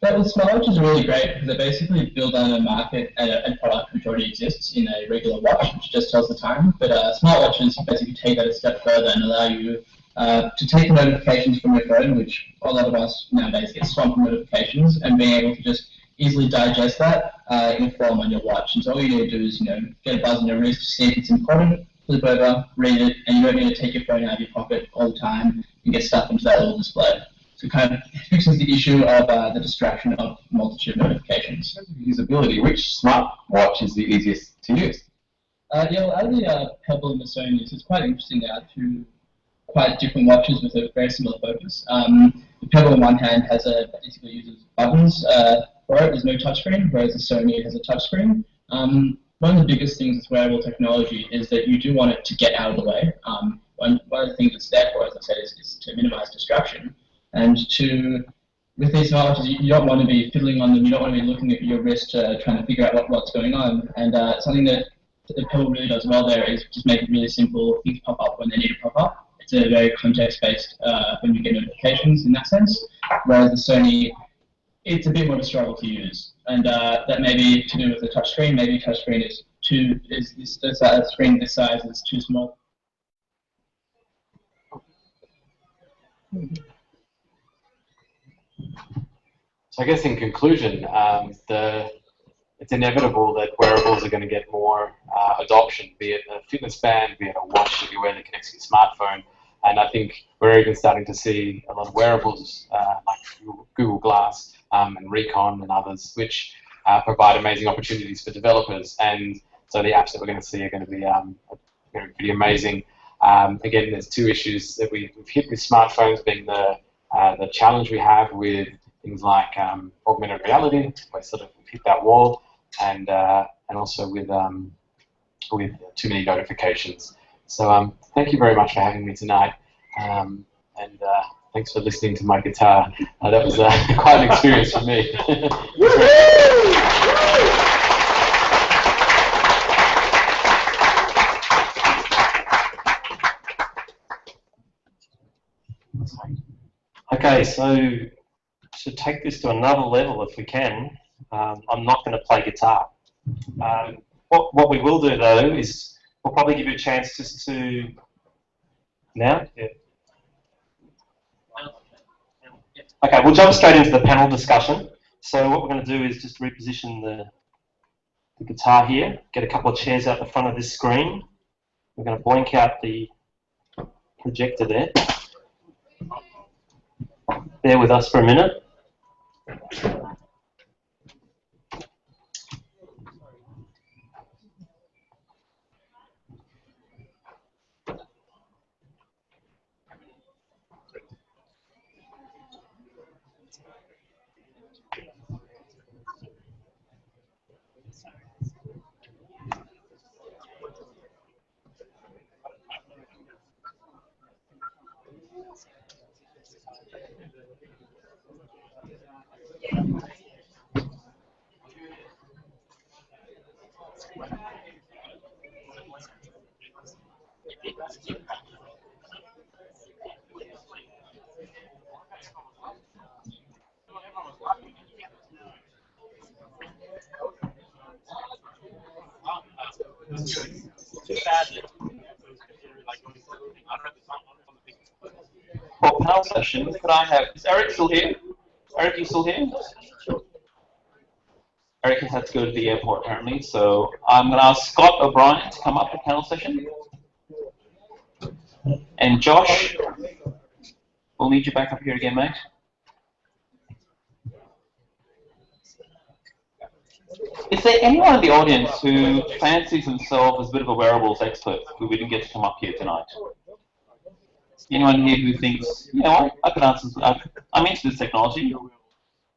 Yeah, well, smartwatches are really great because they basically build on a market and a product which already exists in a regular watch, which just tells the time. But smartwatches basically take that a step further and allow you to take the notifications from your phone, which a lot of us nowadays get swamped with notifications, and being able to just easily digest that in a form on your watch. And so all you need to do is, get a buzz on your wrist, see if it's important, flip over, read it, and you don't need to take your phone out of your pocket all the time and get stuff into that little display. So it kind of fixes the issue of the distraction of multitude of notifications. In terms of usability, which smartwatch is the easiest to use? Yeah, well, out of the Pebble and the Sony, it's quite interesting. There are two quite different watches with a very similar focus. The Pebble on one hand basically uses buttons for it. There's no touchscreen, whereas the Sony has a touchscreen. One of the biggest things with wearable technology is that you do want it to get out of the way. One of the things it's there for, as I said, is to minimize distraction. And with these smartwatches, you don't want to be fiddling on them. You don't want to be looking at your wrist trying to figure out what's going on. And something that the Pebble really does well there is just make it really simple. Things pop up when they need to pop up. It's a very context-based when you get notifications in that sense. Whereas the Sony, it's a bit more of a struggle to use. And that may be to do with the touchscreen. Maybe touchscreen the screen this size is too small. So I guess in conclusion, it's inevitable that wearables are going to get more adoption, be it a fitness band, be it a watch that you wear that connects to your smartphone. And I think we're even starting to see a lot of wearables like Google Glass and Recon and others, which provide amazing opportunities for developers. And so the apps that we're going to see are going to be pretty amazing. Again, there's two issues that we've hit with smartphones, being the challenge we have with things like augmented reality, where sort of we've hit that wall, and also with too many notifications. So thank you very much for having me tonight, and thanks for listening to my guitar. That was quite an experience for me. Okay, so to take this to another level, if we can, I'm not going to play guitar. What we will do, though, is we'll probably give you a chance just to... Now? Yeah. Okay, we'll jump straight into the panel discussion. So what we're going to do is just reposition the guitar here, get a couple of chairs out the front of this screen. We're going to blank out the projector there. Bear with us for a minute. For panel session, could I have, is Eric still here? Eric, you still here? Eric has had to go to the airport apparently, so I'm going to ask Scott O'Brien to come up to panel session. And Josh, we'll need you back up here again, mate. Is there anyone in the audience who fancies himself as a bit of a wearables expert who we didn't get to come up here tonight? Anyone here who thinks, you know what, I could answer, I'm into this technology, who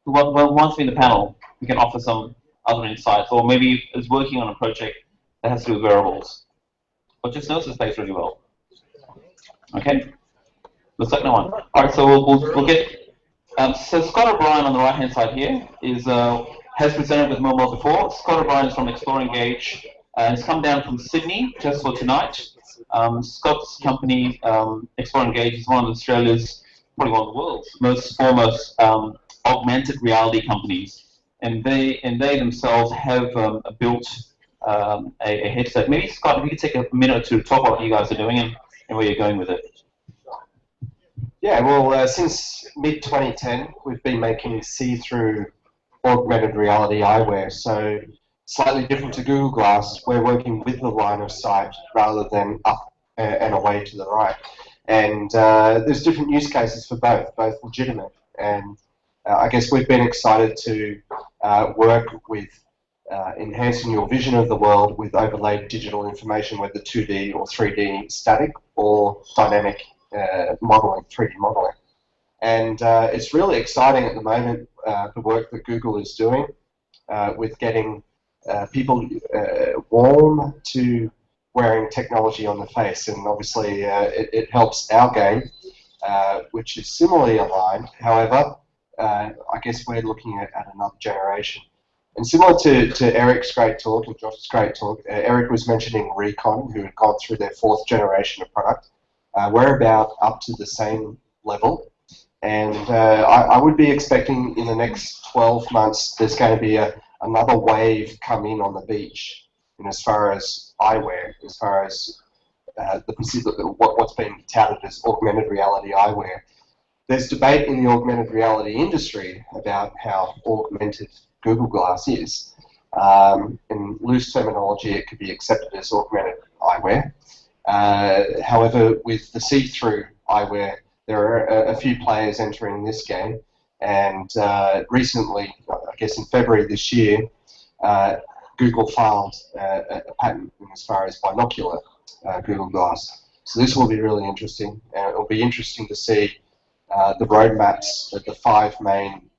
wants to be in the panel, we can offer some other insights, or maybe is working on a project that has to do with wearables, or just knows the space really well. Okay, looks like no one. All right, so we'll get. So Scott O'Brien on the right-hand side here is has presented with Momo before. Scott O'Brien is from Explore Engage and has come down from Sydney just for tonight. Scott's company, Explore Engage, is one of Australia's, probably one of the world's most foremost augmented reality companies, and they themselves have built a headset. Maybe Scott, if you could take a minute or two to talk about what you guys are doing and where you're going with it. Yeah, well, since mid-2010, we've been making see-through augmented reality eyewear. So slightly different to Google Glass, we're working with the line of sight rather than up and away to the right. And there's different use cases for both legitimate. And I guess we've been excited to work with enhancing your vision of the world with overlaid digital information, whether 2D or 3D static or dynamic modeling, 3D modeling. And it's really exciting at the moment, the work that Google is doing with getting people warm to wearing technology on the face. And obviously it helps our game, which is similarly aligned. However, I guess we're looking at another generation. And similar to Eric's great talk and Josh's great talk, Eric was mentioning Recon, who had gone through their 4th generation of product. We're about up to the same level. And I would be expecting in the next 12 months there's going to be another wave come in on the beach, and as far as eyewear, as far as what's been touted as augmented reality eyewear. There's debate in the augmented reality industry about how augmented Google Glass is. In loose terminology, it could be accepted as augmented eyewear. However, with the see-through eyewear, there are a few players entering this game, and recently, I guess in February this year, Google filed a patent as far as binocular Google Glass. So this will be really interesting, and it will be interesting to see the roadmaps of the 5 main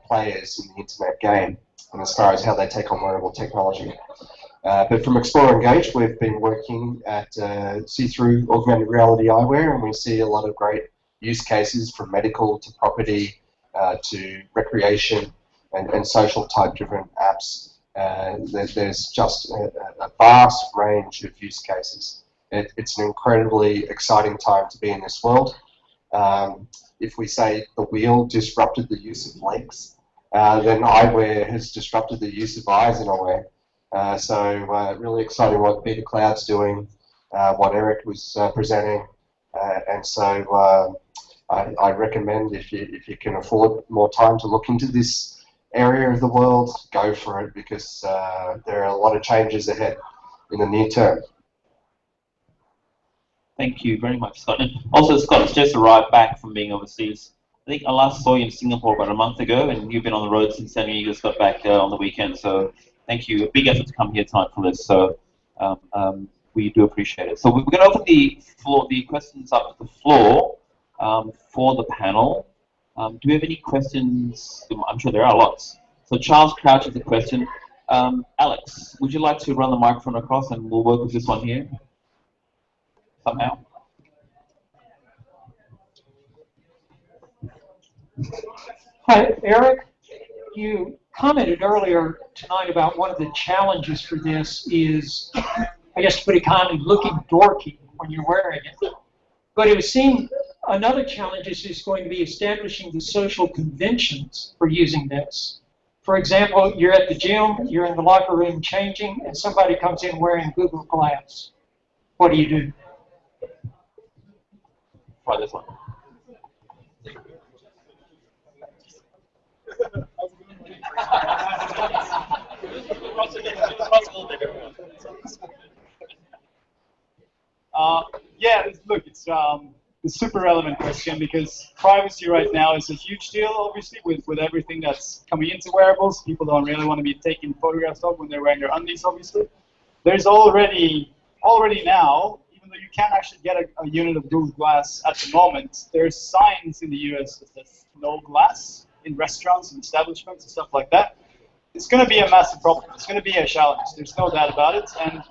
players in the internet game, and as far as how they take on wearable technology. But from Explore Engage, we've been working at see-through augmented reality eyewear, and we see a lot of great use cases from medical to property to recreation and social type different apps. There's just a vast range of use cases. It's an incredibly exciting time to be in this world. If we say the wheel disrupted the use of legs, then eyewear has disrupted the use of eyes in a way. So really exciting what Peter Cloud's doing, what Eric was presenting, and so I recommend if you can afford more time to look into this area of the world, go for it, because there are a lot of changes ahead in the near term. Thank you very much, Scott. And also, Scott has just arrived back from being overseas. I think I last saw you in Singapore about a month ago, and you've been on the road since then, and you just got back on the weekend. So thank you. A big effort to come here tonight for this. So we do appreciate it. So we're going to open the questions up to the floor for the panel. Do we have any questions? I'm sure there are lots. So Charles Crouch has a question. Alex, would you like to run the microphone across, and we'll work with this one here somehow? Hi, Eric. You commented earlier tonight about one of the challenges for this is, I guess to put it kindly, looking dorky when you're wearing it. But it would seem another challenge is going to be establishing the social conventions for using this. For example, you're at the gym, you're in the locker room changing, and somebody comes in wearing Google Glass. What do you do? Try this one. Yeah, look, it's a super relevant question because privacy right now is a huge deal, obviously, with everything that's coming into wearables. People don't really want to be taking photographs of when they're wearing their undies, obviously. There's already now, even though you can't actually get a unit of Google Glass at the moment, there's signs in the US that says no glass in restaurants and establishments and stuff like that. It's going to be a massive problem. It's going to be a challenge. There's no doubt about it. And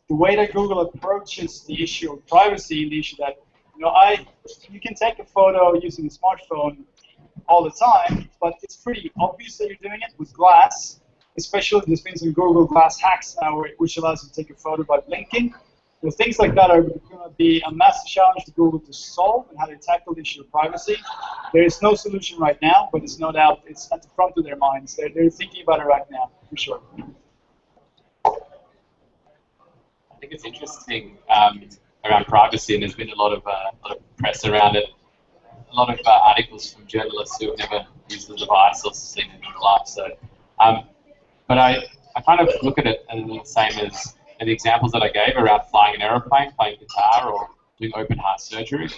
the way that Google approaches the issue of privacy, the issue that, you can take a photo using a smartphone all the time, but it's pretty obvious that you're doing it with glass, especially there's been some Google Glass hacks now which allows you to take a photo by blinking. Things like that are going to be a massive challenge for Google to solve and how to tackle the issue of privacy. There is no solution right now, but it's no doubt it's at the front of their minds. They're thinking about it right now, for sure. I think it's interesting around privacy, and there's been a lot of press around it. A lot of articles from journalists who have never used the device or seen it in real life. So, but I kind of look at it as the same as the examples that I gave around flying an aeroplane, playing guitar, or doing open heart surgery.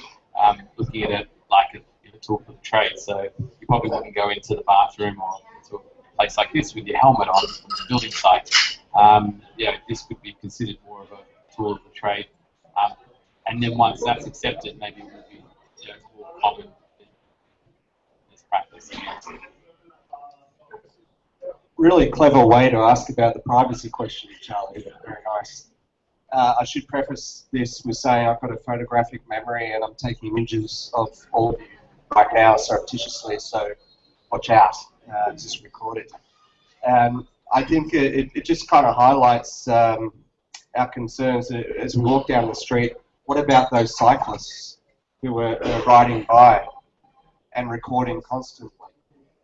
Looking at it like a tool for the trade. So you probably wouldn't go into the bathroom or into a place like this with your helmet on the building site. This could be considered more of a tool of the trade. And then once that's accepted, maybe it will be more common as practice. Really clever way to ask about the privacy question, Charlie. Very nice. I should preface this with saying I've got a photographic memory and I'm taking images of all of you right now surreptitiously, so watch out. Just record it. I think it just kind of highlights our concerns as we walk down the street. What about those cyclists who are riding by and recording constantly?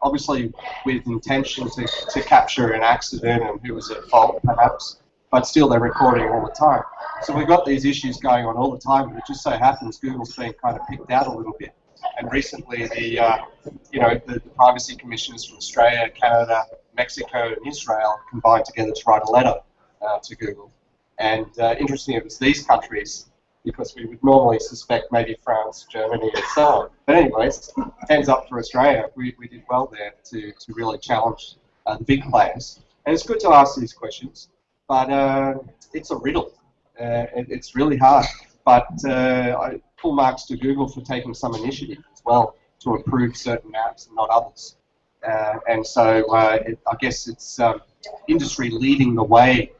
Obviously with intention to capture an accident and who was at fault perhaps, but still they're recording all the time. So we've got these issues going on all the time, but it just so happens Google's been kind of picked out a little bit. And recently the privacy commissioners from Australia, Canada, Mexico and Israel combined together to write a letter to Google. And interestingly, it was these countries, because we would normally suspect maybe France, Germany, and so on. But anyways, hands up for Australia. We did well there to really challenge the big players. And it's good to ask these questions, but it's a riddle. It's really hard. But I full marks to Google for taking some initiative as well to improve certain apps and not others. And so I guess it's industry leading the way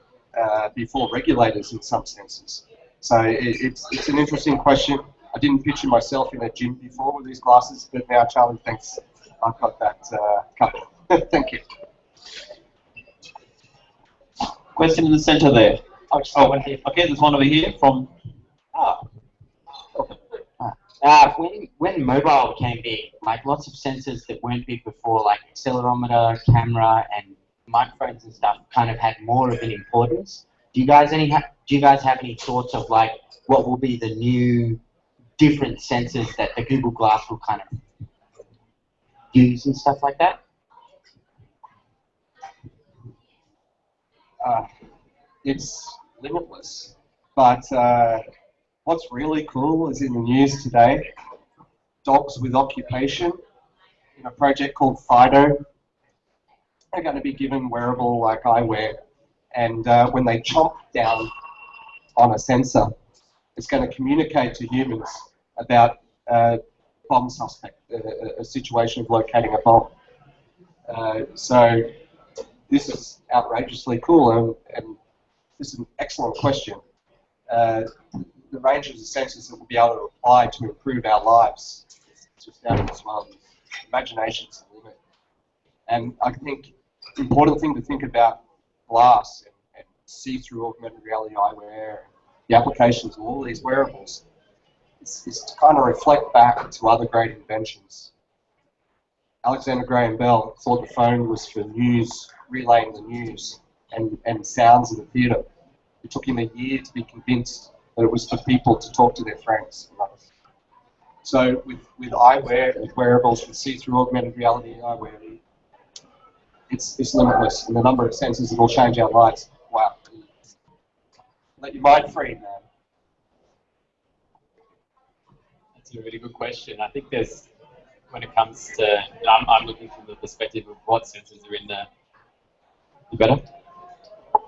before regulators in some senses. So it's an interesting question. I didn't picture myself in a gym before with these glasses, but now, Charlie, thanks. I've got that covered. Thank you. Question in the center there. Okay, there's one over here from... When mobile became big, like lots of sensors that weren't big before, like accelerometer, camera, and microphones and stuff, kind of had more of an importance. Do you guys have any thoughts of like what will be the new different sensors that the Google Glass will kind of use and stuff like that? It's limitless. But what's really cool is in the news today, dogs with occupation in a project called Fido are going to be given wearable like eyewear, and when they chomp down on a sensor, it's going to communicate to humans about a bomb suspect, a situation of locating a bomb. So this is outrageously cool, and this is an excellent question. The range of the sensors that we'll be able to apply to improve our lives is just out of this world. Imagination's the limit. And I think the important thing to think about glass and see-through augmented reality eyewear, the applications of all these wearables, is to kind of reflect back to other great inventions. Alexander Graham Bell thought the phone was for news, relaying the news, and sounds in the theatre. It took him a year to be convinced that it was for people to talk to their friends. So with eyewear, with wearables, with see-through augmented reality eyewear, it's limitless. And the number of sensors that will change our lives, wow. Let your mind free, man. That's a really good question. I think there's, when it comes to, I'm looking from the perspective of what sensors are in the, you better?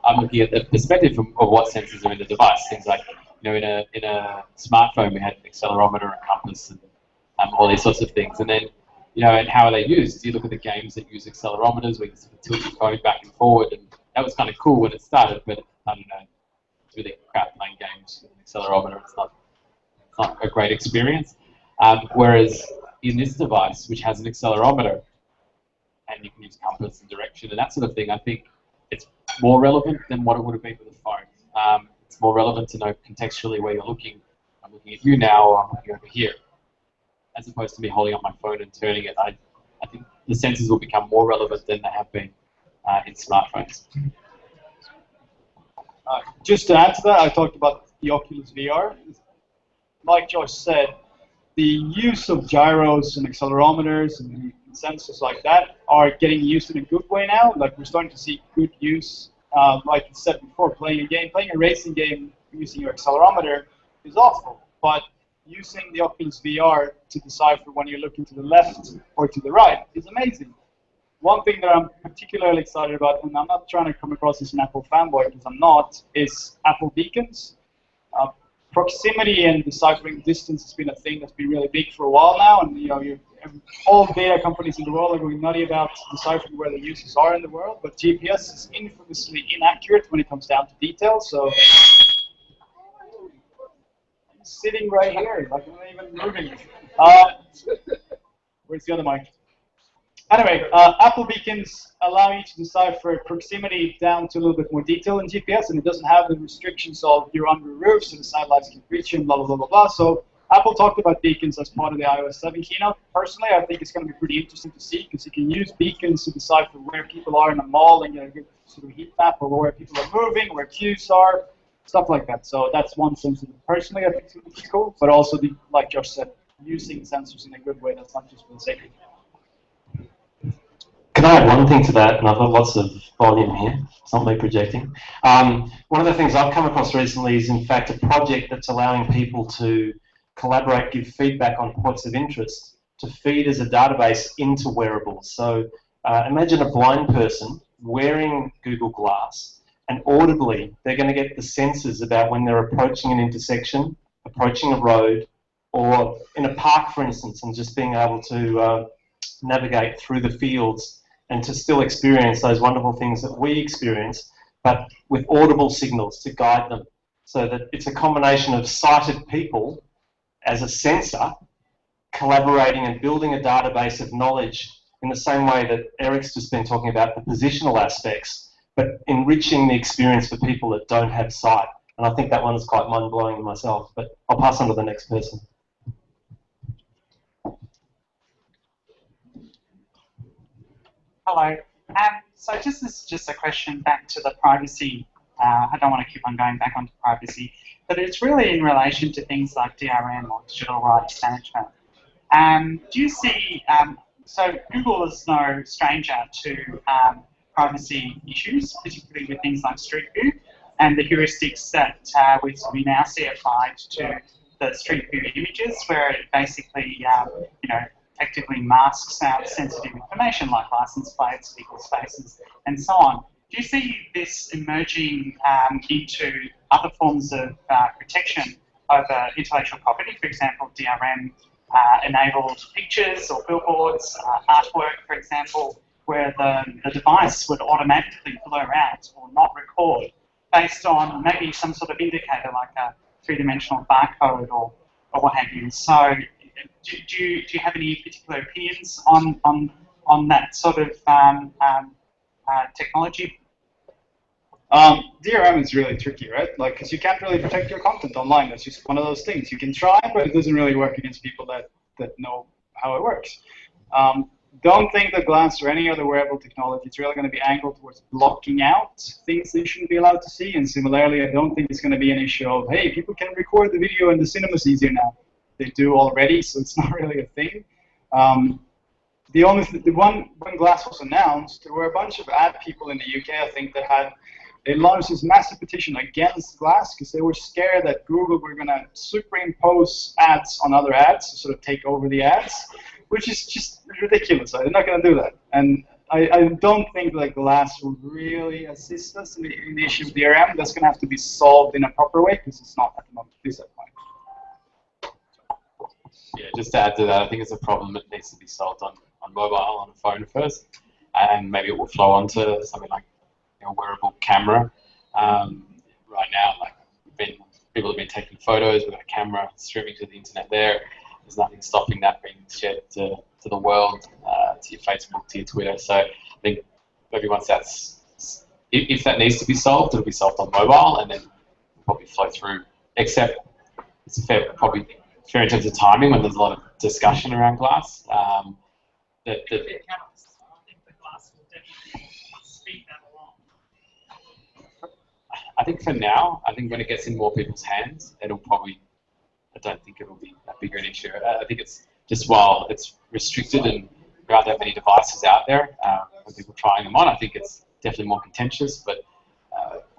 I'm looking at the perspective of what sensors are in the device. Things like, in a smartphone we had an accelerometer, a compass, and all these sorts of things. And then, and how are they used? You look at the games that use accelerometers, where you can tilt your phone back and forward, and that was kind of cool when it started, but I don't know, it's really crap playing games with an accelerometer. It's not a great experience. Whereas in this device, which has an accelerometer, and you can use compass and direction and that sort of thing, I think it's more relevant than what it would have been with a phone. It's more relevant to know contextually where you're looking. I'm looking at you now, or I'm looking over here, as opposed to me holding up my phone and turning it. I think the sensors will become more relevant than they have been in smartphones. Just to add to that, I talked about the Oculus VR. Like Josh said, the use of gyros and accelerometers and sensors like that are getting used in a good way now. Like, we're starting to see good use. Like you said before, playing a racing game using your accelerometer is awful. But using the Oculus VR to decipher when you're looking to the left or to the right is amazing. One thing that I'm particularly excited about, and I'm not trying to come across as an Apple fanboy because I'm not, is Apple beacons. Proximity and deciphering distance has been a thing that's been really big for a while now, and all data companies in the world are going nutty about deciphering where the users are in the world, but GPS is infamously inaccurate when it comes down to details, so I'm sitting right here, like I'm not even moving. Where's the other mic? Anyway, Apple beacons allow you to decipher proximity down to a little bit more detail in GPS, and it doesn't have the restrictions of you're under a roof, so the satellites can reach you, and blah, blah, blah, blah, blah. So Apple talked about beacons as part of the iOS 7 keynote. Personally, I think it's going to be pretty interesting to see, because you can use beacons to decipher where people are in a mall and get a good sort of heat map of where people are moving, where queues are, stuff like that. So that's one sensor that personally I think is going to be cool, but also, like Josh said, using sensors in a good way that's not just for the sake of it. Can I add one thing to that? And I've got lots of volume here. It's not me projecting. One of the things I've come across recently is, in fact, a project that's allowing people to collaborate, give feedback on points of interest to feed as a database into wearables. So imagine a blind person wearing Google Glass, and audibly they're going to get the sensors about when they're approaching an intersection, approaching a road, or in a park, for instance, and just being able to navigate through the fields and to still experience those wonderful things that we experience, but with audible signals to guide them. So that it's a combination of sighted people as a sensor collaborating and building a database of knowledge in the same way that Eric's just been talking about the positional aspects, but enriching the experience for people that don't have sight. And I think that one is quite mind-blowing in myself, but I'll pass on to the next person. Hello. So this is just a question back to the privacy I don't want to keep on going back onto privacy, but it's really in relation to things like DRM or digital rights management. Do you see, so Google is no stranger to privacy issues, particularly with things like Street View and the heuristics that we now see applied to the Street View images, where it basically, you know, effectively masks out sensitive information like license plates, legal spaces, and so on. Do you see this emerging into other forms of protection over intellectual property, for example, DRM enabled pictures or billboards, artwork, for example, where the device would automatically blur out or not record based on maybe some sort of indicator like a three-dimensional barcode or what have you? So do you have any particular opinions on that sort of technology? DRM is really tricky, right? Like, because you can't really protect your content online. That's just one of those things. You can try, but it doesn't really work against people that know how it works. Don't think that Glass or any other wearable technology is really going to be angled towards blocking out things they shouldn't be allowed to see. And similarly, I don't think it's going to be an issue of, hey, people can record the video in the cinemas easier now. They do already, so it's not really a thing. When Glass was announced, there were a bunch of ad people in the UK, I think, that they launched this massive petition against Glass because they were scared that Google were going to superimpose ads on other ads, to sort of take over the ads, which is just ridiculous. They're not going to do that. And I don't think that Glass will really assist us in the issue of DRM. That's going to have to be solved in a proper way because it's not at the moment. Please, yeah, just to add to that, I think it's a problem that needs to be solved on mobile, on a phone first, and maybe it will flow onto something like a wearable camera. Right now, like people have been taking photos with a camera, streaming to the internet there. There's nothing stopping that being shared to the world, to your Facebook, to your Twitter. So I think maybe once if that needs to be solved, it'll be solved on mobile, and then probably flow through. Except it's probably fair in terms of timing when there's a lot of discussion around Glass. I think for now, I think when it gets in more people's hands, it'll probably, I don't think it'll be that big an issue. I think it's just while it's restricted and there aren't that many devices out there, when people trying them on, I think it's definitely more contentious, but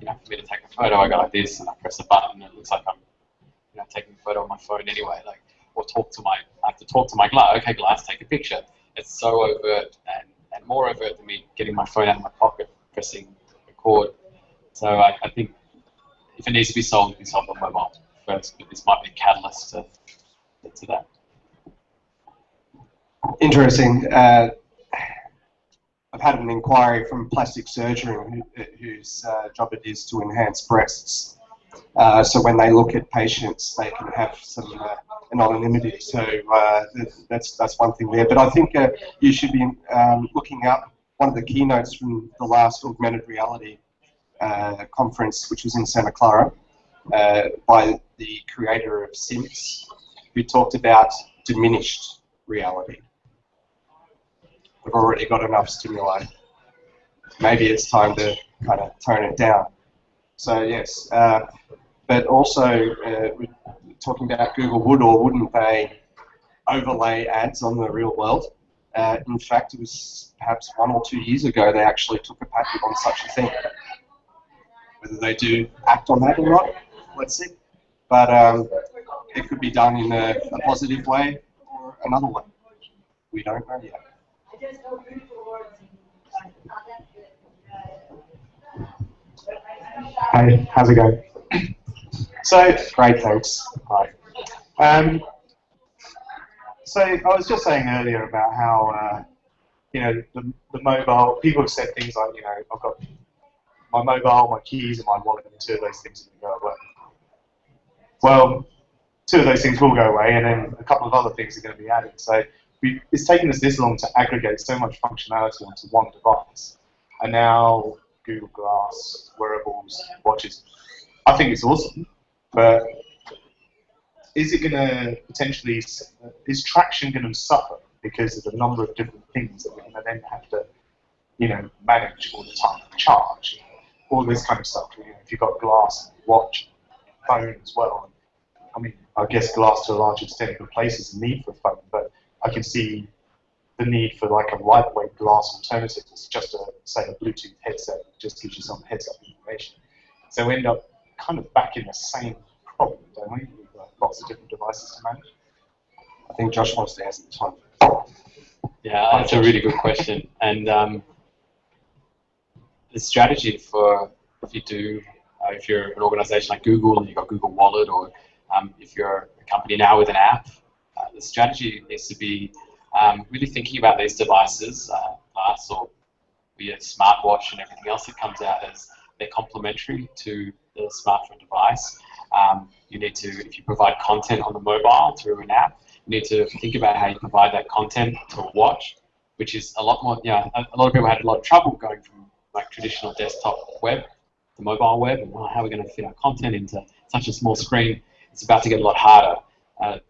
you know, for me to take a photo, I go like this and I press a button and it looks like I'm taking a photo on my phone anyway, like, or I have to talk to my Glass, okay Glass, take a picture. It's so overt and more overt than me getting my phone out of my pocket, pressing record. So I think if it needs to be solved, it'll be solved on mobile first, but this might be a catalyst to that. Interesting. I've had an inquiry from a plastic surgeon whose job it is to enhance breasts. So when they look at patients, they can have some anonymity. So that's one thing there. But I think you should be looking up one of the keynotes from the last augmented reality conference, which was in Santa Clara, by the creator of Sims, who talked about diminished reality. We've already got enough stimuli. Maybe it's time to kind of tone it down. So yes, but also we're talking about Google would or wouldn't they overlay ads on the real world. In fact, it was perhaps 1 or 2 years ago they actually took a patent on such a thing. Whether they do act on that or not, let's see. But it could be done in a positive way or another way. We don't know yet. Hey, how's it going? So, great, thanks. Hi. So I was just saying earlier about how the mobile. People have said things like, I've got my mobile, my keys, and my wallet, and 2 of those things are going to go away. Well, 2 of those things will go away, and then a couple of other things are going to be added. So it's taken us this long to aggregate so much functionality onto one device, and now Google Glass, wearables, watches. I think it's awesome, but is it going to potentially, is traction going to suffer because of the number of different things that we're going to then have to, manage all the time, charge, all this kind of stuff. You know, if you've got glass, watch, phone as well. I mean, I guess glass to a large extent replaces the need for a phone, but I can see the need for like a lightweight glass alternative. It's just say a Bluetooth headset that just gives you some heads-up information. So we end up kind of back in the same problem, don't we? With lots of different devices to manage. I think Josh wants to answer this one. Yeah, that's a really good question. And the strategy for if you're an organization like Google and you've got Google Wallet, or if you're a company now with an app, the strategy needs to be really thinking about these devices, glass or be a smartwatch and everything else that comes out, as they're complementary to the smartphone device. You need to, if you provide content on the mobile through an app, you need to think about how you provide that content to a watch, which is a lot more, you know, a lot of people had a lot of trouble going from like traditional desktop web to mobile web, and how are we going to fit our content into such a small screen? It's about to get a lot harder.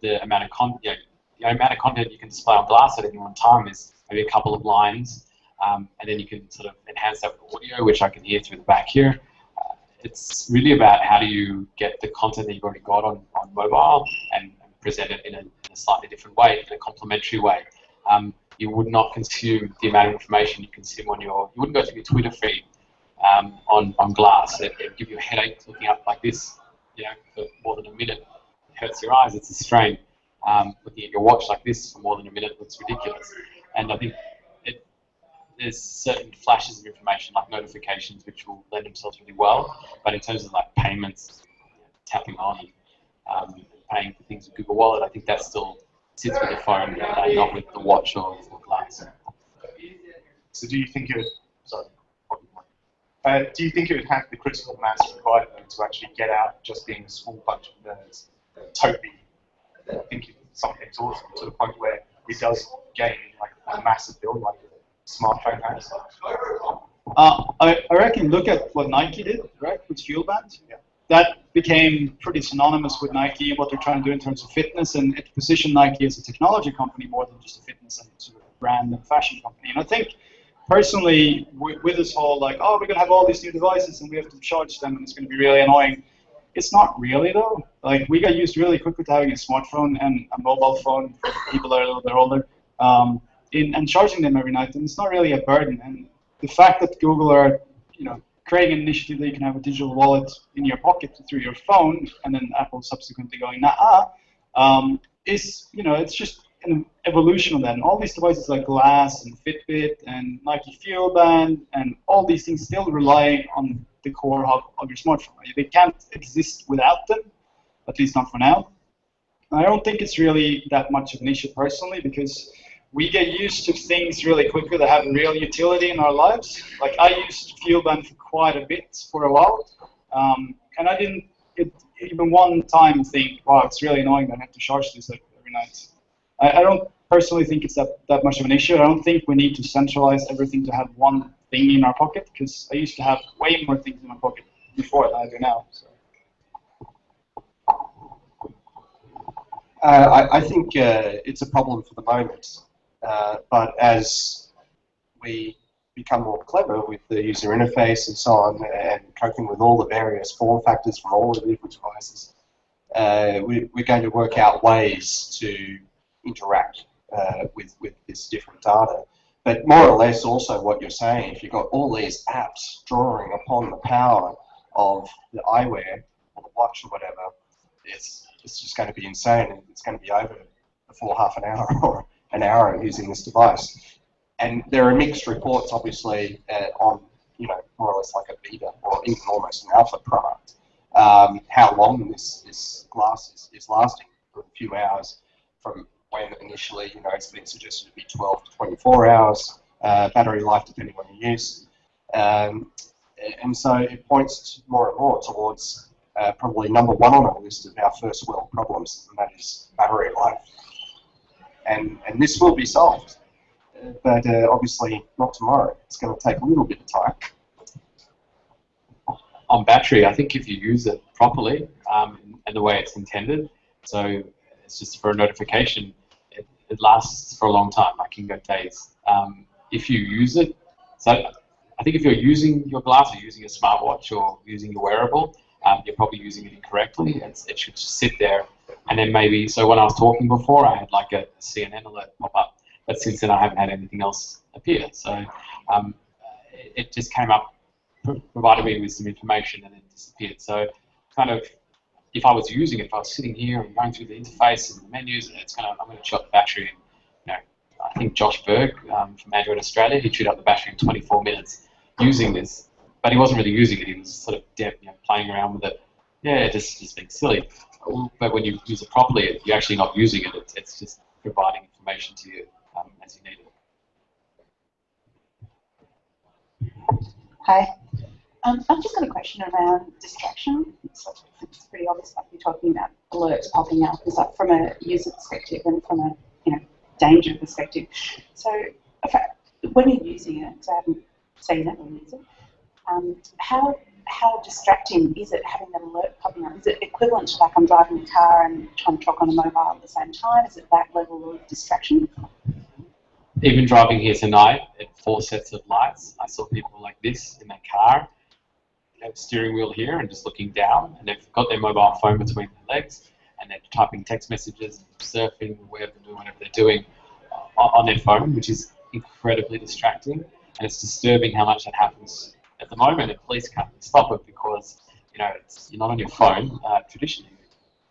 The amount of content you can display on glass at any one time is maybe a couple of lines, and then you can sort of enhance that with audio, which I can hear through the back here. It's really about how do you get the content that you've already got on mobile and present it in a slightly different way, in a complementary way. You would not consume the amount of information you consume on you wouldn't go through your Twitter feed on glass. It'd give you a headache looking up like this, you know, for more than a minute. It hurts your eyes, it's a strain. Looking at your watch like this for more than a minute looks ridiculous. And I think there's certain flashes of information like notifications which will lend themselves really well, but in terms of like payments, tapping on and paying for things with Google Wallet, I think that still sits with the phone, not with the watch or glass. So do you think it would, do you think it would have the critical mass required to actually get out just being a small bunch of nerds totally thinking something's awesome to the point where it does gain like a massive build like a smartphone has? I reckon look at what Nike did, right, with FuelBand. Yeah. That became pretty synonymous with Nike and what they're trying to do in terms of fitness, and it positioned Nike as a technology company more than just a fitness and sort of brand and fashion company. And I think personally, with this whole like, oh, we're gonna have all these new devices and we have to charge them and it's gonna be really annoying. It's not really though. Like we got used really quickly to having a smartphone and a mobile phone for people that are a little bit older, and charging them every night, and it's not really a burden. And the fact that Google are, you know, creating an initiative that you can have a digital wallet in your pocket through your phone, and then Apple subsequently going, is, you know, it's just an evolution of that. And all these devices like Glass and Fitbit and Nike FuelBand and all these things still rely on the core hub of your smartphone. They can't exist without them, at least not for now. And I don't think it's really that much of an issue personally, because we get used to things really quickly that have real utility in our lives. Like I used FuelBand for quite a bit for a while, and I didn't even one time think, wow, it's really annoying that I have to charge this every night. I don't personally think it's that much of an issue. I don't think we need to centralize everything to have one thing in our pocket, because I used to have way more things in my pocket before than I do now. So. I think it's a problem for the moment. But as we become more clever with the user interface and so on, and coping with all the various form factors from all the different devices, we're going to work out ways to interact with this different data. But more or less also what you're saying, if you've got all these apps drawing upon the power of the eyewear or the watch or whatever, it's just going to be insane, and it's going to be over before half an hour or an hour of using this device. And there are mixed reports, obviously, on, you know, more or less like a beta or even almost an alpha product, how long this glass is lasting for a few hours, from when initially, you know, it's been suggested to be 12 to 24 hours battery life, depending on your use. And so it points more and more towards probably number one on our list of our first world problems, and that is battery life. And this will be solved, but obviously not tomorrow. It's going to take a little bit of time. On battery, I think if you use it properly and the way it's intended, so it's just for a notification, it lasts for a long time. I can go days. If you use it, so I think if you're using your glass or using a smartwatch or using your wearable, you're probably using it incorrectly. It should just sit there, and then maybe. So when I was talking before, I had like a CNN alert pop up, but since then I haven't had anything else appear. So it just came up, provided me with some information, and then disappeared. So kind of, if I was using it, if I was sitting here and going through the interface and the menus, I'm going to shut the battery in. You know, I think Josh Berg from Android Australia, he chewed up the battery in 24 minutes using this, but he wasn't really using it. He was sort of playing around with it. Yeah, just being silly. But when you use it properly, you're actually not using it. It's just providing information to you as you need it. Hi. I've just got a question around distraction. It's pretty obvious, like you're talking about alerts popping up. Is that from a user perspective and from a danger perspective? So when you're using it, because I haven't seen it or used it, how distracting is it having that alert popping up? Is it equivalent to like I'm driving a car and trying to talk on a mobile at the same time? Is it that level of distraction? Even driving here tonight at 4 sets of lights, I saw people like this in their car, steering wheel here and just looking down, and they've got their mobile phone between their legs, and they're typing text messages, surfing, whatever they're doing on their phone, which is incredibly distracting, and it's disturbing how much that happens at the moment. And police can't stop it because you're not on your phone. Traditionally,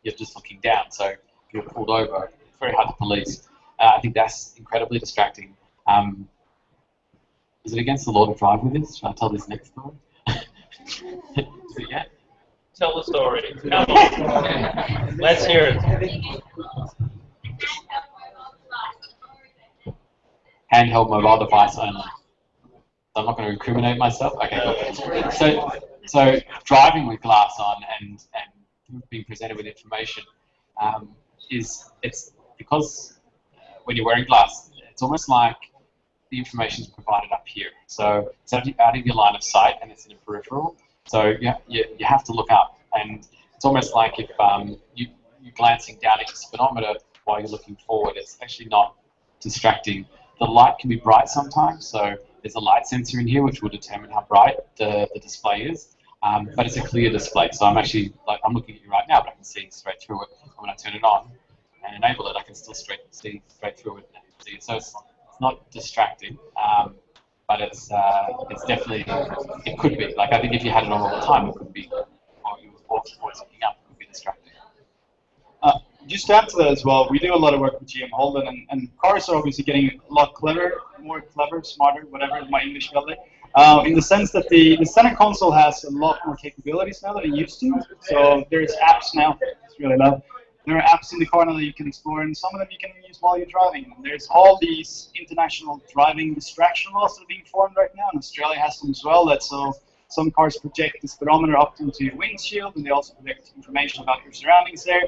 you're just looking down, so if you're pulled over, it's very hard to police. I think that's incredibly distracting. Is it against the law to drive with this? Should I tell this next story? Yeah. Tell the story. Come on. Let's hear it. Handheld mobile device only. I'm not going to incriminate myself. Okay, cool. So driving with glass on and being presented with information it's because when you're wearing glass, it's almost like the information is provided up here. So it's out of your line of sight and it's in a peripheral. So you have to look up, and it's almost like if you're glancing down at your speedometer while you're looking forward. It's actually not distracting. The light can be bright sometimes, so there's a light sensor in here which will determine how bright the display is. But it's a clear display, so I'm actually I'm looking at you right now, but I can see straight through it. And when I turn it on and enable it, I can still see straight through it and see it. So it's not distracting, but it's definitely, it could be. Like, I think if you had it on all the time, it could be, or you were always looking up, it could be distracting. Just to add to that as well, we do a lot of work with GM Holden, and cars are obviously getting a lot more clever, smarter, whatever is my English spelling, in the sense that the center console has a lot more capabilities now than it used to. So there's apps now, it's really loud. There are apps in the car now that you can explore, and some of them you can use while you're driving. And there's all these international driving distraction laws that are being formed right now, and Australia has them as well. That's so some cars project the speedometer up into your windshield, and they also project information about your surroundings there.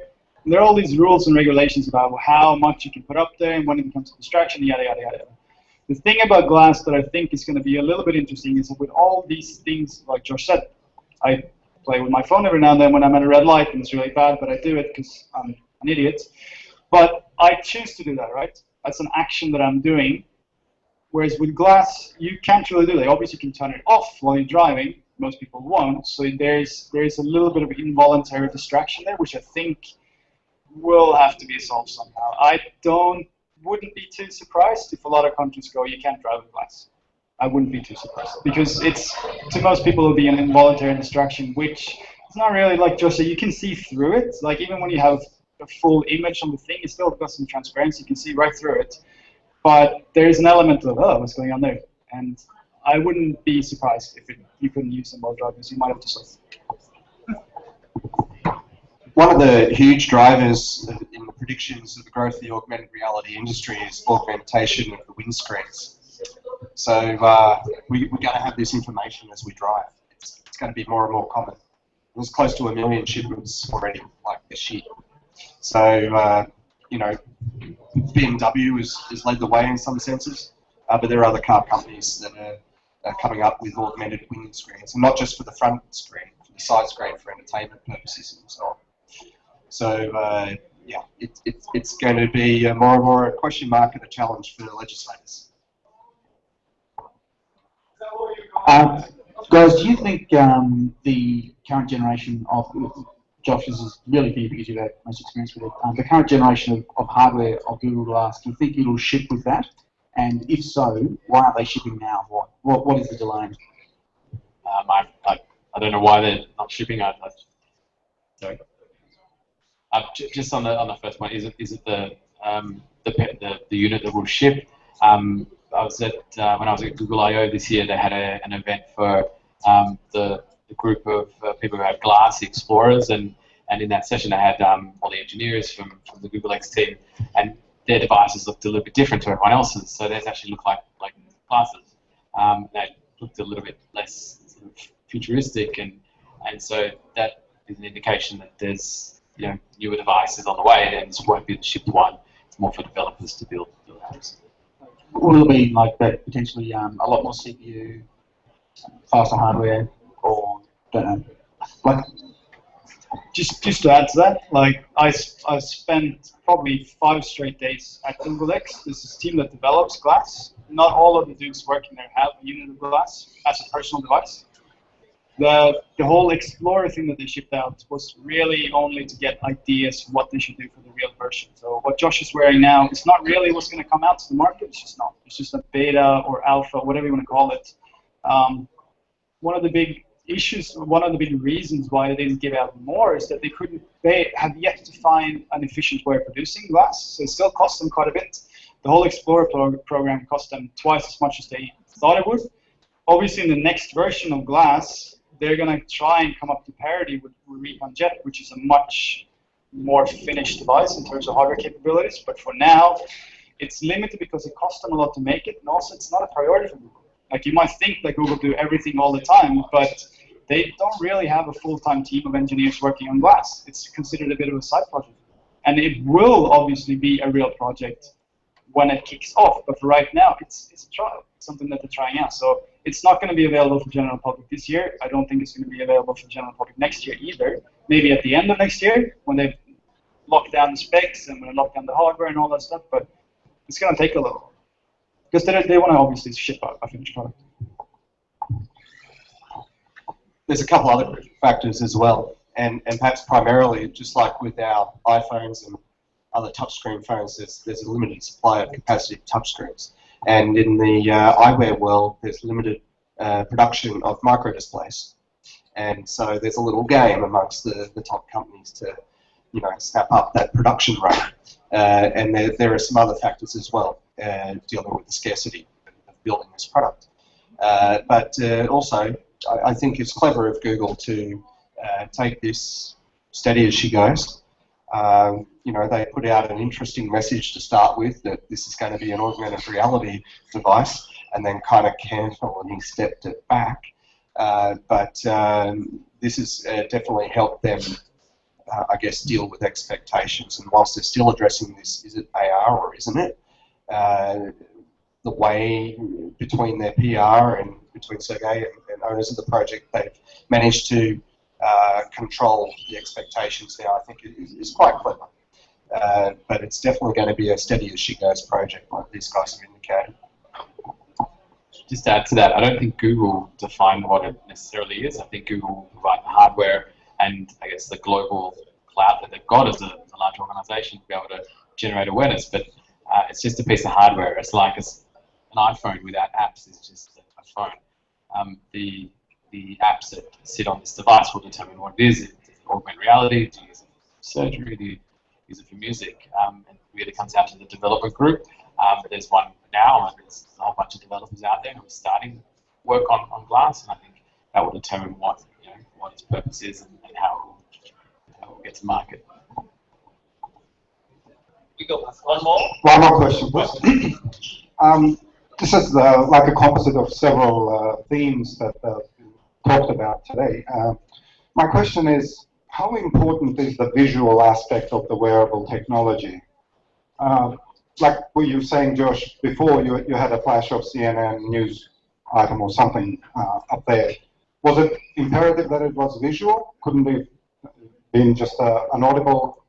And there are all these rules and regulations about how much you can put up there and when it becomes a distraction, yada, yada, yada. The thing about glass that I think is going to be a little bit interesting is that with all these things, like Josh said, I play with my phone every now and then when I'm at a red light, and it's really bad, but I do it because I'm an idiot. But I choose to do that, right? That's an action that I'm doing. Whereas with glass, you can't really do that. Obviously, you can turn it off while you're driving. Most people won't. So there's a little bit of involuntary distraction there, which I think will have to be solved somehow. I wouldn't be too surprised if a lot of countries go, you can't drive with glass. I wouldn't be too surprised, because it's, to most people, it'll be an involuntary distraction, which is not really, like Josh said, you can see through it. Like, even when you have a full image on the thing, you still got some transparency, you can see right through it. But there's an element of, oh, what's going on there? And I wouldn't be surprised if you couldn't use them while driving, so you might have to solve. One of the huge drivers in the predictions of the growth of the augmented reality industry is augmentation of the windscreens. So we're going to have this information as we drive. It's going to be more and more common. There's close to 1 million shipments already, like this year. So, you know, BMW has led the way in some senses, but there are other car companies that are coming up with augmented windscreens, and not just for the front screen, for the side screen, for entertainment purposes and so on. So, yeah, it's going to be more and more a question mark and a challenge for the legislators. Guys, do you think the current generation of Josh, this is really for you because you've had most experience with it. The current generation of hardware of Google Glass, do you think it'll ship with that? And if so, why aren't they shipping now? What is the delay? I don't know why they're not shipping. Sorry. Just on the first point, is it the unit that will ship? I was at when I was at Google I/O this year. They had an event for the group of people who have Glass Explorers, and in that session they had all the engineers from the Google X team, and their devices looked a little bit different to everyone else's. So theirs actually looked like glasses. They looked a little bit less sort of futuristic, and so that is an indication that there's newer devices on the way, and this won't be the shipped one. It's more for developers to build apps. Will it be like that potentially a lot more CPU, faster hardware, or don't know? Like, just to add to that, like I spent probably 5 straight days at Google X. This is a team that develops Glass. Not all of the dudes working there have a unit of Glass as a personal device. The whole Explorer thing that they shipped out was really only to get ideas what they should do for the real version. So what Josh is wearing now is not really what's going to come out to the market. It's just not. It's just a beta or alpha, whatever you want to call it. One of the big issues, one of the big reasons why they didn't give out more is that they have yet to find an efficient way of producing Glass. So it still costs them quite a bit. The whole Explorer program cost them twice as much as they thought it would. Obviously, in the next version of Glass, they're going to try and come up to parity with Recon Jet, which is a much more finished device in terms of hardware capabilities. But for now, it's limited because it costs them a lot to make it, and also it's not a priority for Google. Like, you might think that Google do everything all the time, but they don't really have a full-time team of engineers working on Glass. It's considered a bit of a side project. And it will obviously be a real project when it kicks off, but for right now, it's a trial. It's something that they're trying out. So it's not going to be available for general public this year. I don't think it's going to be available for general public next year either. Maybe at the end of next year when they've locked down the specs and when they lock down the hardware and all that stuff, but it's going to take a little. Because they want to obviously ship out a finished product. There's a couple other factors as well, and perhaps primarily, just like with our iPhones and other touchscreen phones, there's a limited supply of capacitive touchscreens. And in the eyewear world, there's limited production of microdisplays. And so there's a little game amongst the top companies to, snap up that production rate. And there are some other factors as well, dealing with the scarcity of building this product. But also, I think it's clever of Google to take this steady as she goes. They put out an interesting message to start with, that this is going to be an augmented reality device, and then kind of carefully stepped it back. But this has definitely helped them, I guess, deal with expectations. And whilst they're still addressing this, is it AR or isn't it? The way between their PR and between Sergey and owners of the project, they've managed to control the expectations now, I think is quite clever. But it's definitely going to be a steady-as-she-goes project, like these guys have indicated. Just to add to that, I don't think Google defined what it necessarily is. I think Google will provide the hardware and, I guess, the global cloud that they've got as a large organization to be able to generate awareness. But it's just a piece of hardware. It's like an iPhone without apps is just a phone. The apps that sit on this device will determine what it is. Is it augmented reality? Do you use it for surgery? Do you use it for music? And really comes down to the developer group. There's one now, and there's a whole bunch of developers out there who are starting work on Glass, and I think that will determine what its purpose is and how it will get to market. We got one more. One more question, please. This is like a composite of several themes that talked about today. My question is, how important is the visual aspect of the wearable technology? Like what you were saying, Josh, before you had a flash of CNN news item or something up there. Was it imperative that it was visual? Couldn't it have been just an audible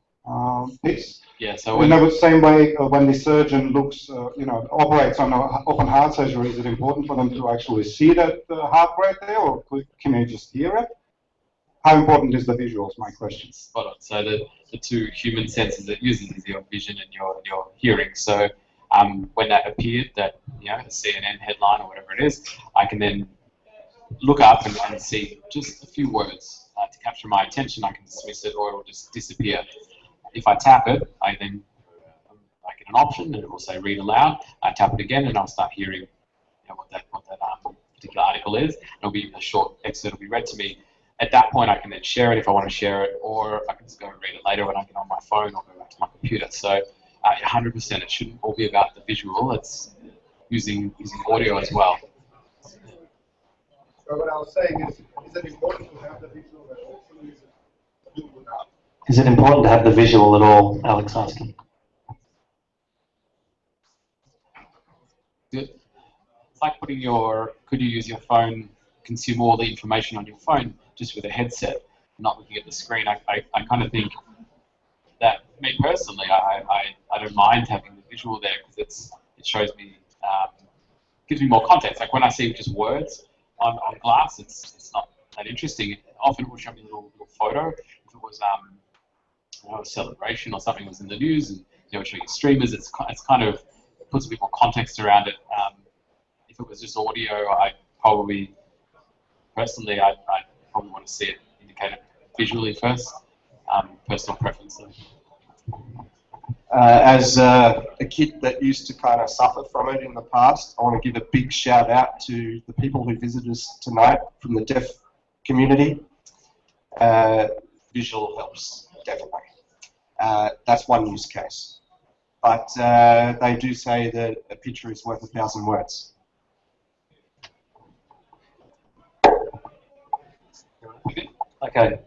piece? Yeah, so in the same way, when the surgeon looks, operates on open heart surgery, is it important for them to actually see that heart rate there, or can they just hear it? How important is the visuals? My question. Spot on. So the two human senses it uses is your vision and your hearing. So when that appeared, that the CNN headline or whatever it is, I can then look up and see just a few words to capture my attention. I can dismiss it or it will just disappear. If I tap it, I get an option and it will say read aloud. I tap it again and I'll start hearing what that particular article is. It'll be a short excerpt. It'll be read to me. At that point, I can then share it if I want to share it, or I can just go and read it later when I get on my phone or go back to my computer. So 100%, it shouldn't all be about the visual. It's using audio as well. So what I was saying is it important to have the visual that also uses Google now? Is it important to have the visual at all, Alex asking? It's like could you use your phone, consume all the information on your phone just with a headset, not looking at the screen? I kind of think that, me personally, I don't mind having the visual there because it shows me, gives me more context. Like when I see just words on glass, it's not that interesting. Often it will show me a little photo. If it was a celebration or something was in the news, and show you streamers, it's kind of, it puts a bit more context around it. If it was just audio, I probably personally want to see it indicated visually first. Personal preference though. As a kid that used to kind of suffer from it in the past, I want to give a big shout out to the people who visited us tonight from the deaf community. Visual helps, definitely. That's one use case. But they do say that a picture is worth 1,000 words. Okay.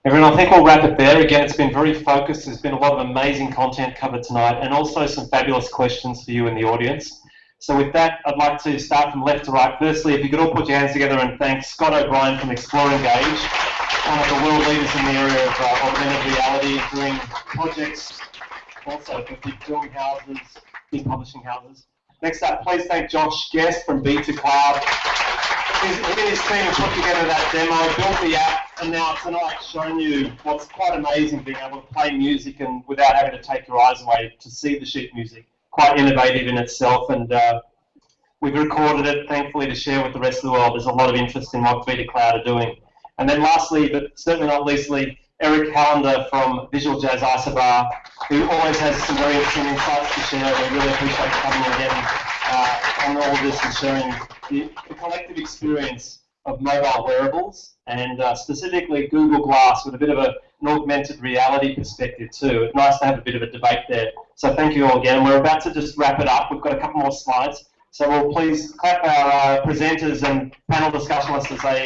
Everyone, I think we'll wrap it there. Again, it's been very focused. There's been a lot of amazing content covered tonight and also some fabulous questions for you in the audience. So with that, I'd like to start from left to right. Firstly, if you could all put your hands together and thank Scott O'Brien from Explore Engage, one of the world leaders in the area of augmented reality, doing projects also for big filming houses, big publishing houses. Next up, please thank Josh Guest from B2Cloud. He and his team put together that demo, built the app, and now tonight shown you what's quite amazing, being able to play music and without having to take your eyes away to see the sheet music. Quite innovative in itself, and we've recorded it, thankfully, to share with the rest of the world. There's a lot of interest in what B2Cloud are doing. And then lastly, but certainly not leastly, Eric Callender from Visual Jazz Isobar, who always has some very interesting insights to share. We really appreciate coming again on all of this and sharing the collective experience of mobile wearables, and specifically Google Glass with a bit of an augmented reality perspective too. It's nice to have a bit of a debate there. So thank you all again. We're about to just wrap it up. We've got a couple more slides. So we'll please clap our presenters and panel discussionists as they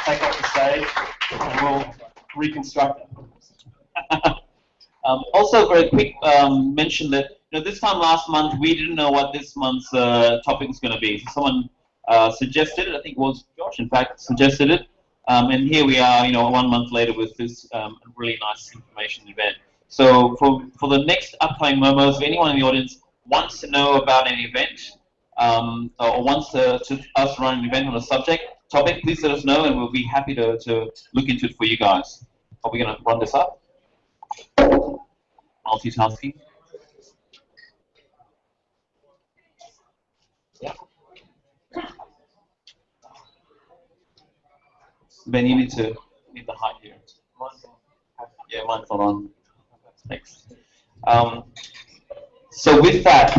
take off the stage, and we'll reconstruct it. Also, very quick mention that this time last month we didn't know what this month's topic is going to be. So someone suggested it. I think it was Josh, in fact, suggested it. And here we are, 1 month later with this really nice information event. So for the next upcoming momos, if anyone in the audience wants to know about an event or wants us to run an event on a topic, please let us know, and we'll be happy to look into it for you guys. Are we going to run this up? Multitasking. Yeah. Ben, you need the height here. Yeah, mine's not on. Thanks. So with that,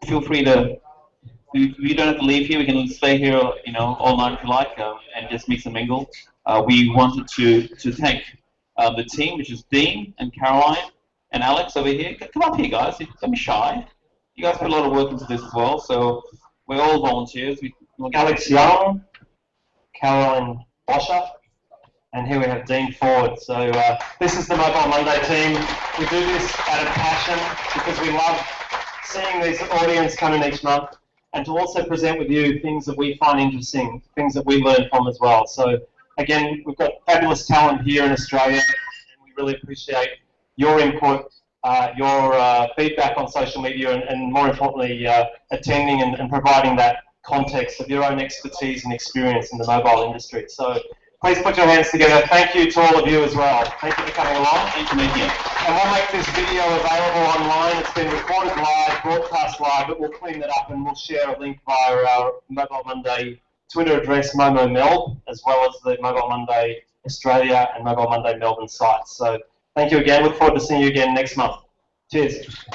feel free to. We don't have to leave here. We can stay here, all night if you like, and just mix and mingle. We wanted to thank the team, which is Dean and Caroline and Alex over here. Come up here, guys. Don't be shy. You guys put a lot of work into this as well, so we're all volunteers. Alex Young, Caroline Boscher, and here we have Dean Ford. So this is the Mobile Monday team. We do this out of passion because we love seeing this audience come in each month, and to also present with you things that we find interesting, things that we learn from as well. So again, we've got fabulous talent here in Australia, and we really appreciate your input, your feedback on social media, and more importantly, attending and providing that context of your own expertise and experience in the mobile industry. So please put your hands together. Thank you to all of you as well. Thank you for coming along. Thanks for making it. And we'll make this video available online. It's been recorded live, broadcast live, but we'll clean that up and we'll share a link via our Mobile Monday Twitter address, MomoMelb, as well as the Mobile Monday Australia and Mobile Monday Melbourne sites. So thank you again. Look forward to seeing you again next month. Cheers.